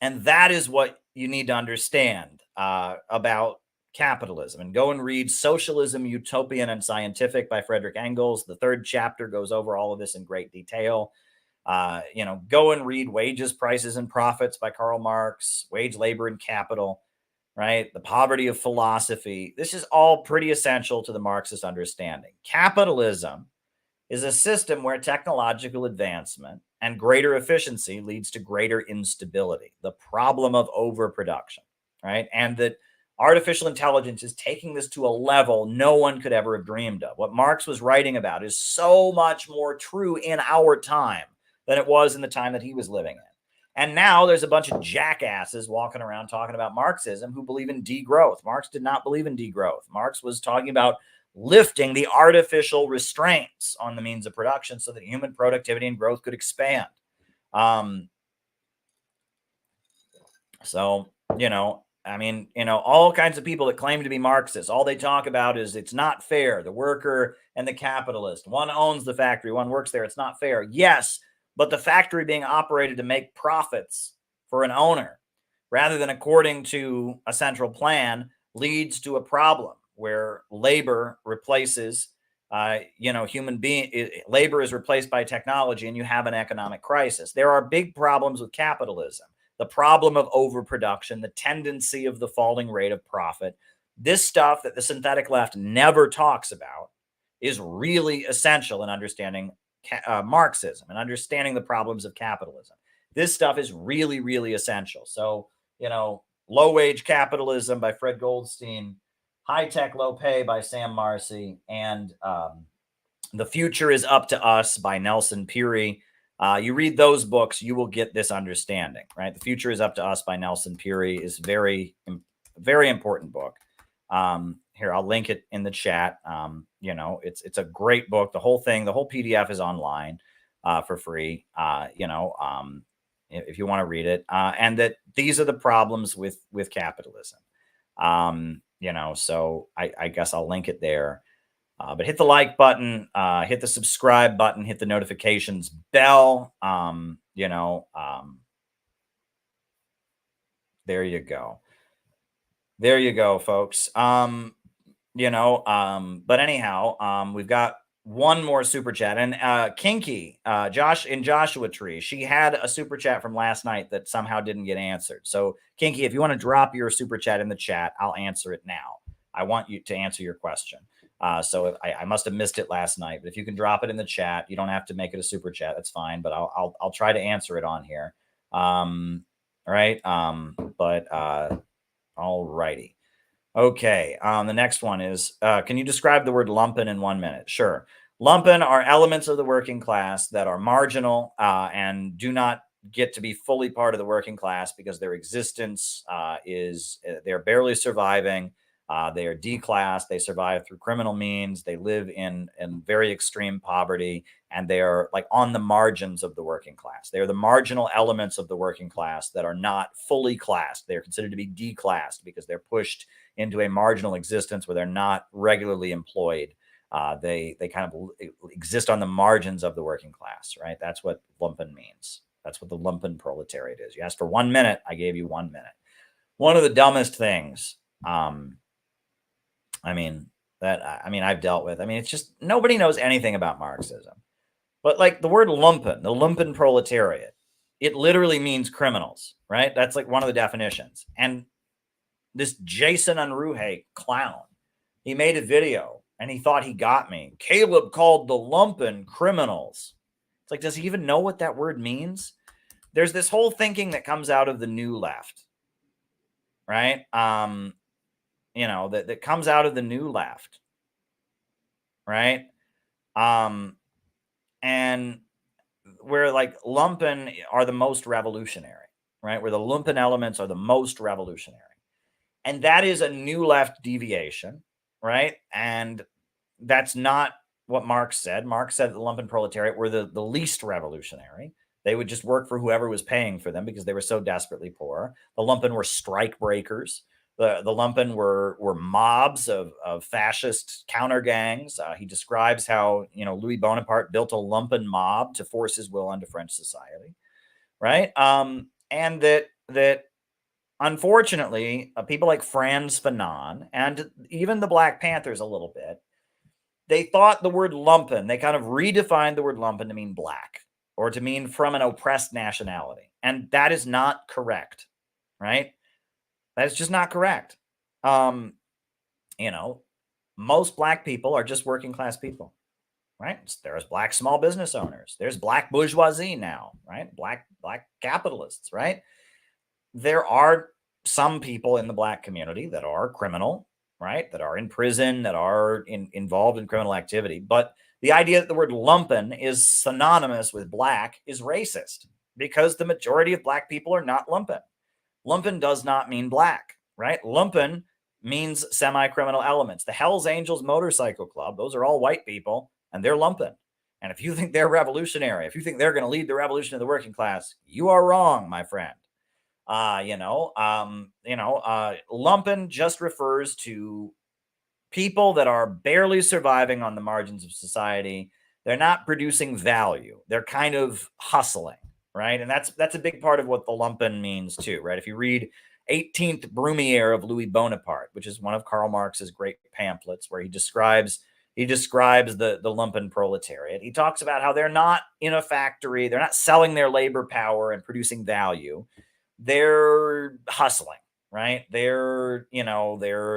that is what you need to understand about capitalism. And go and read Socialism, Utopian and Scientific by Frederick Engels. The 3rd chapter goes over all of this in great detail. Go and read Wages, Prices, and Profits by Karl Marx, Wage, Labor, and Capital, right? The Poverty of Philosophy. This is all pretty essential to the Marxist understanding. Capitalism is a system where technological advancement and greater efficiency leads to greater instability, the problem of overproduction, right? And that artificial intelligence is taking this to a level no one could ever have dreamed of. What Marx was writing about is so much more true in our time than it was in the time that he was living in. And now there's a bunch of jackasses walking around talking about Marxism who believe in degrowth. Marx did not believe in degrowth. Marx was talking about lifting the artificial restraints on the means of production so that human productivity and growth could expand. All kinds of people that claim to be Marxists, all they talk about is it's not fair. The worker and the capitalist, one owns the factory, one works there. It's not fair. Yes, but the factory being operated to make profits for an owner rather than according to a central plan leads to a problem where labor replaces labor is replaced by technology and you have an economic crisis. There are big problems with capitalism. The problem of overproduction, the tendency of the falling rate of profit. This stuff that the synthetic left never talks about is really essential in understanding Marxism and understanding the problems of capitalism. This stuff is really, really essential. So, Low Wage Capitalism by Fred Goldstein, High Tech, Low Pay by Sam Marcy, and The Future is Up to Us by Nelson Puri. You read those books, you will get this understanding, right? The Future is Up to Us by Nelson Puri is very, very important book. Here, I'll link it in the chat. It's a great book. The whole thing, the whole PDF is online for free. If you want to read it, and that these are the problems with capitalism. So I guess I'll link it there. But hit the like button, hit the subscribe button, hit the notifications bell. There you go. There you go, folks. But anyhow, we've got one more super chat, and Kinky, Joshua Tree, she had a super chat from last night that somehow didn't get answered. So Kinky, if you want to drop your super chat in the chat, I'll answer it now. I want you to answer your question. So if I must have missed it last night, but if you can drop it in the chat, you don't have to make it a super chat. That's fine, but I'll try to answer it on here. All right. All righty. Okay. The next one is, can you describe the word lumpen in 1 minute? Sure. Lumpen are elements of the working class that are marginal and do not get to be fully part of the working class because their existence they're barely surviving. They are declassed. They survive through criminal means. They live in very extreme poverty, and they are like on the margins of the working class. They are the marginal elements of the working class that are not fully classed. They are considered to be declassed because they're pushed into a marginal existence where they're not regularly employed They kind of exist on the margins of the working class, right? That's what lumpen means. That's what the lumpen proletariat is. You asked for 1 minute, I gave you 1 minute. One of the dumbest things, I've dealt with. It's just nobody knows anything about Marxism. But like the word lumpen, the lumpen proletariat, it literally means criminals, right? That's like one of the definitions. And this Jason Unruhe clown, he made a video and he thought he got me. Caleb called the lumpen criminals. It's like, does he even know what that word means? There's this whole thinking that comes out of the new left, right? That comes out of the new left, right? And where like lumpen are the most revolutionary, right? Where the lumpen elements are the most revolutionary. And that is a new left deviation, right? And that's not what Marx said. Marx said the lumpen proletariat were the least revolutionary. They would just work for whoever was paying for them because they were so desperately poor. The lumpen were strike breakers. The lumpen were mobs of fascist counter gangs. He describes how Louis Bonaparte built a lumpen mob to force his will onto French society, right? And that unfortunately, people like Frantz Fanon and even the Black Panthers a little bit, they thought the word lumpen, they kind of redefined the word lumpen to mean black or to mean from an oppressed nationality. And that is not correct, right? That is just not correct. Most black people are just working class people, right? There's black small business owners. There's black bourgeoisie now, right? Black capitalists, right? There are some people in the black community that are criminal, right? That are in prison, that are involved in criminal activity. But the idea that the word lumpen is synonymous with black is racist because the majority of black people are not lumpen. Lumpen does not mean black, right? Lumpen means semi-criminal elements. The Hells Angels Motorcycle Club, those are all white people, and they're lumpen. And if you think they're revolutionary, if you think they're going to lead the revolution of the working class, you are wrong, my friend. Lumpen just refers to people that are barely surviving on the margins of society. They're not producing value. They're kind of hustling, right? And that's a big part of what the lumpen means too, right? If you read 18th Brumaire of Louis Bonaparte, which is one of Karl Marx's great pamphlets, where he describes the lumpen proletariat. He talks about how they're not in a factory, they're not selling their labor power and producing value. They're hustling, right? They're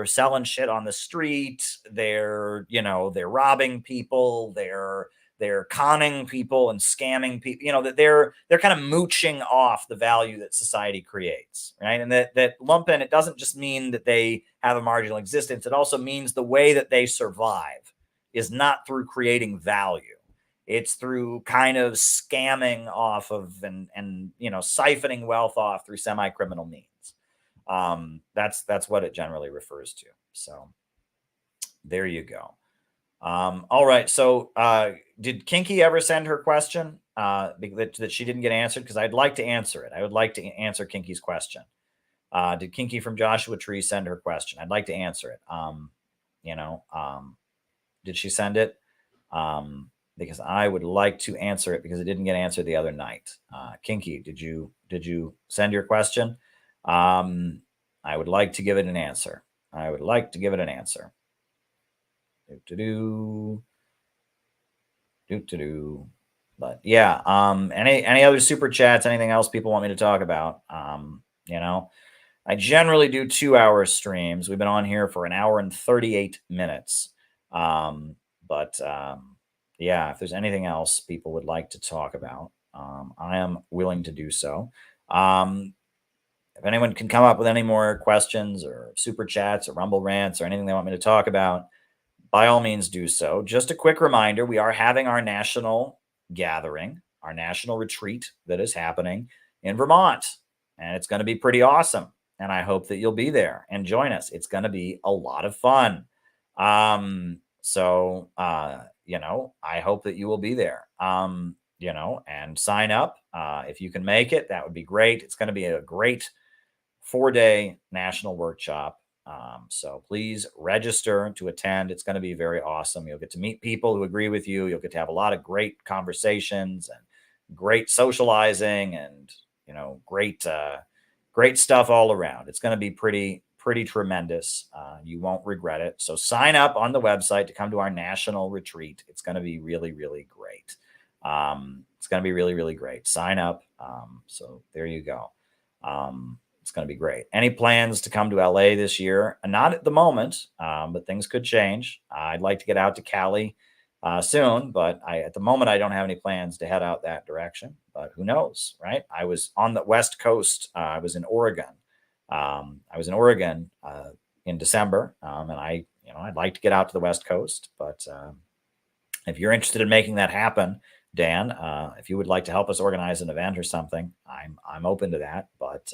selling shit on the street. They're robbing people. They're conning people and scamming people, that they're kind of mooching off the value that society creates, right? And that lumpen, it doesn't just mean that they have a marginal existence. It also means the way that they survive is not through creating value. It's through kind of scamming off of and siphoning wealth off through semi-criminal means. That's what it generally refers to. So there you go. All right. So did Kinky ever send her question that she didn't get answered? Because I'd like to answer it. I would like to answer Kinky's question. Did Kinky from Joshua Tree send her question? I'd like to answer it. Did she send it? Because I would like to answer it because it didn't get answered the other night. Kinky, did you send your question? I would like to give it an answer. But yeah, any other super chats, anything else people want me to talk about? I generally do 2-hour streams. We've been on here for 1 hour and 38 minutes. Yeah, if there's anything else people would like to talk about, I am willing to do so. If anyone can come up with any more questions or super chats or rumble rants or anything they want me to talk about, by all means do so. Just a quick reminder, we are having our national gathering, our national retreat that is happening in Vermont, and it's going to be pretty awesome. And I hope that you'll be there and join us. It's going to be a lot of fun. I hope that you will be there, and sign up. If you can make it, that would be great. It's going to be a great 4-day national workshop. So please register to attend. It's going to be very awesome. You'll get to meet people who agree with you. You'll get to have a lot of great conversations and great socializing and, great stuff all around. It's going to be pretty tremendous. You won't regret it. So sign up on the website to come to our national retreat. It's going to be really, really great. It's going to be really, really great. Sign up. So there you go. It's going to be great. Any plans to come to LA this year? Not at the moment, but things could change. I'd like to get out to Cali soon, but at the moment, I don't have any plans to head out that direction. But who knows, right? I was on the West Coast. I was in Oregon. In December, and I'd like to get out to the West Coast. But if you're interested in making that happen, Dan, if you would like to help us organize an event or something, I'm open to that. But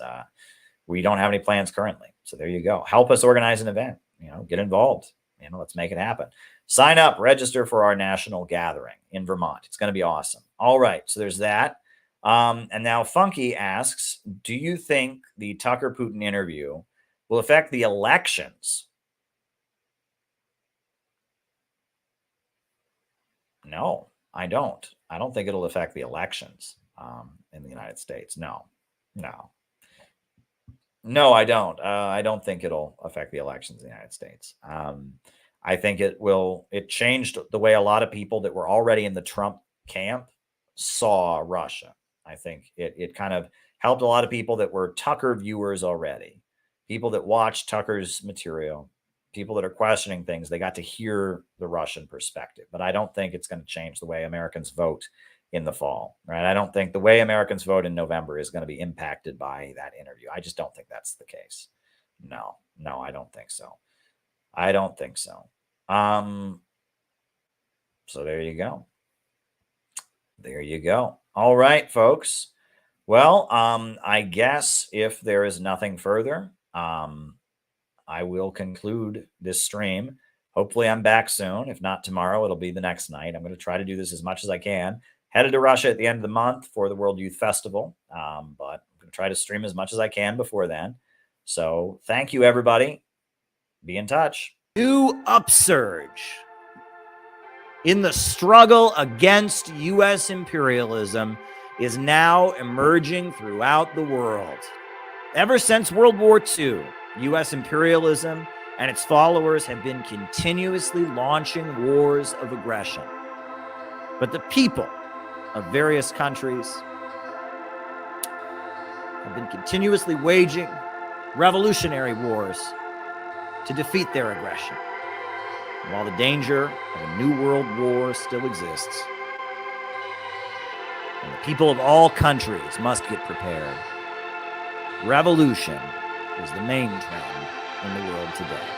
we don't have any plans currently. So there you go. Help us organize an event. Get involved. Let's make it happen. Sign up, register for our national gathering in Vermont. It's going to be awesome. All right. So there's that. And now Funky asks, do you think the Tucker Putin interview will affect the elections? No, I don't. I don't think it'll affect the elections in the United States. No, I don't. I don't think it'll affect the elections in the United States. I think it changed the way a lot of people that were already in the Trump camp saw Russia. I think it kind of helped a lot of people that were Tucker viewers already, people that watched Tucker's material, people that are questioning things. They got to hear the Russian perspective, but I don't think it's going to change the way Americans vote in the fall, right? I don't think the way Americans vote in November is going to be impacted by that interview. I just don't think that's the case. No, I don't think so. So there you go. All right, folks. Well, I guess if there is nothing further, I will conclude this stream. Hopefully I'm back soon. If not tomorrow, it'll be the next night. I'm going to try to do this as much as I can. Headed to Russia at the end of the month for the World Youth Festival, but I'm going to try to stream as much as I can before then. So thank you, everybody. Be in touch. New upsurge in the struggle against U.S. imperialism is now emerging throughout the world. Ever since World War II, U.S. imperialism and its followers have been continuously launching wars of aggression. But the people of various countries have been continuously waging revolutionary wars to defeat their aggression. And while the danger of a new world war still exists, and the people of all countries must get prepared, revolution is the main trend in the world today.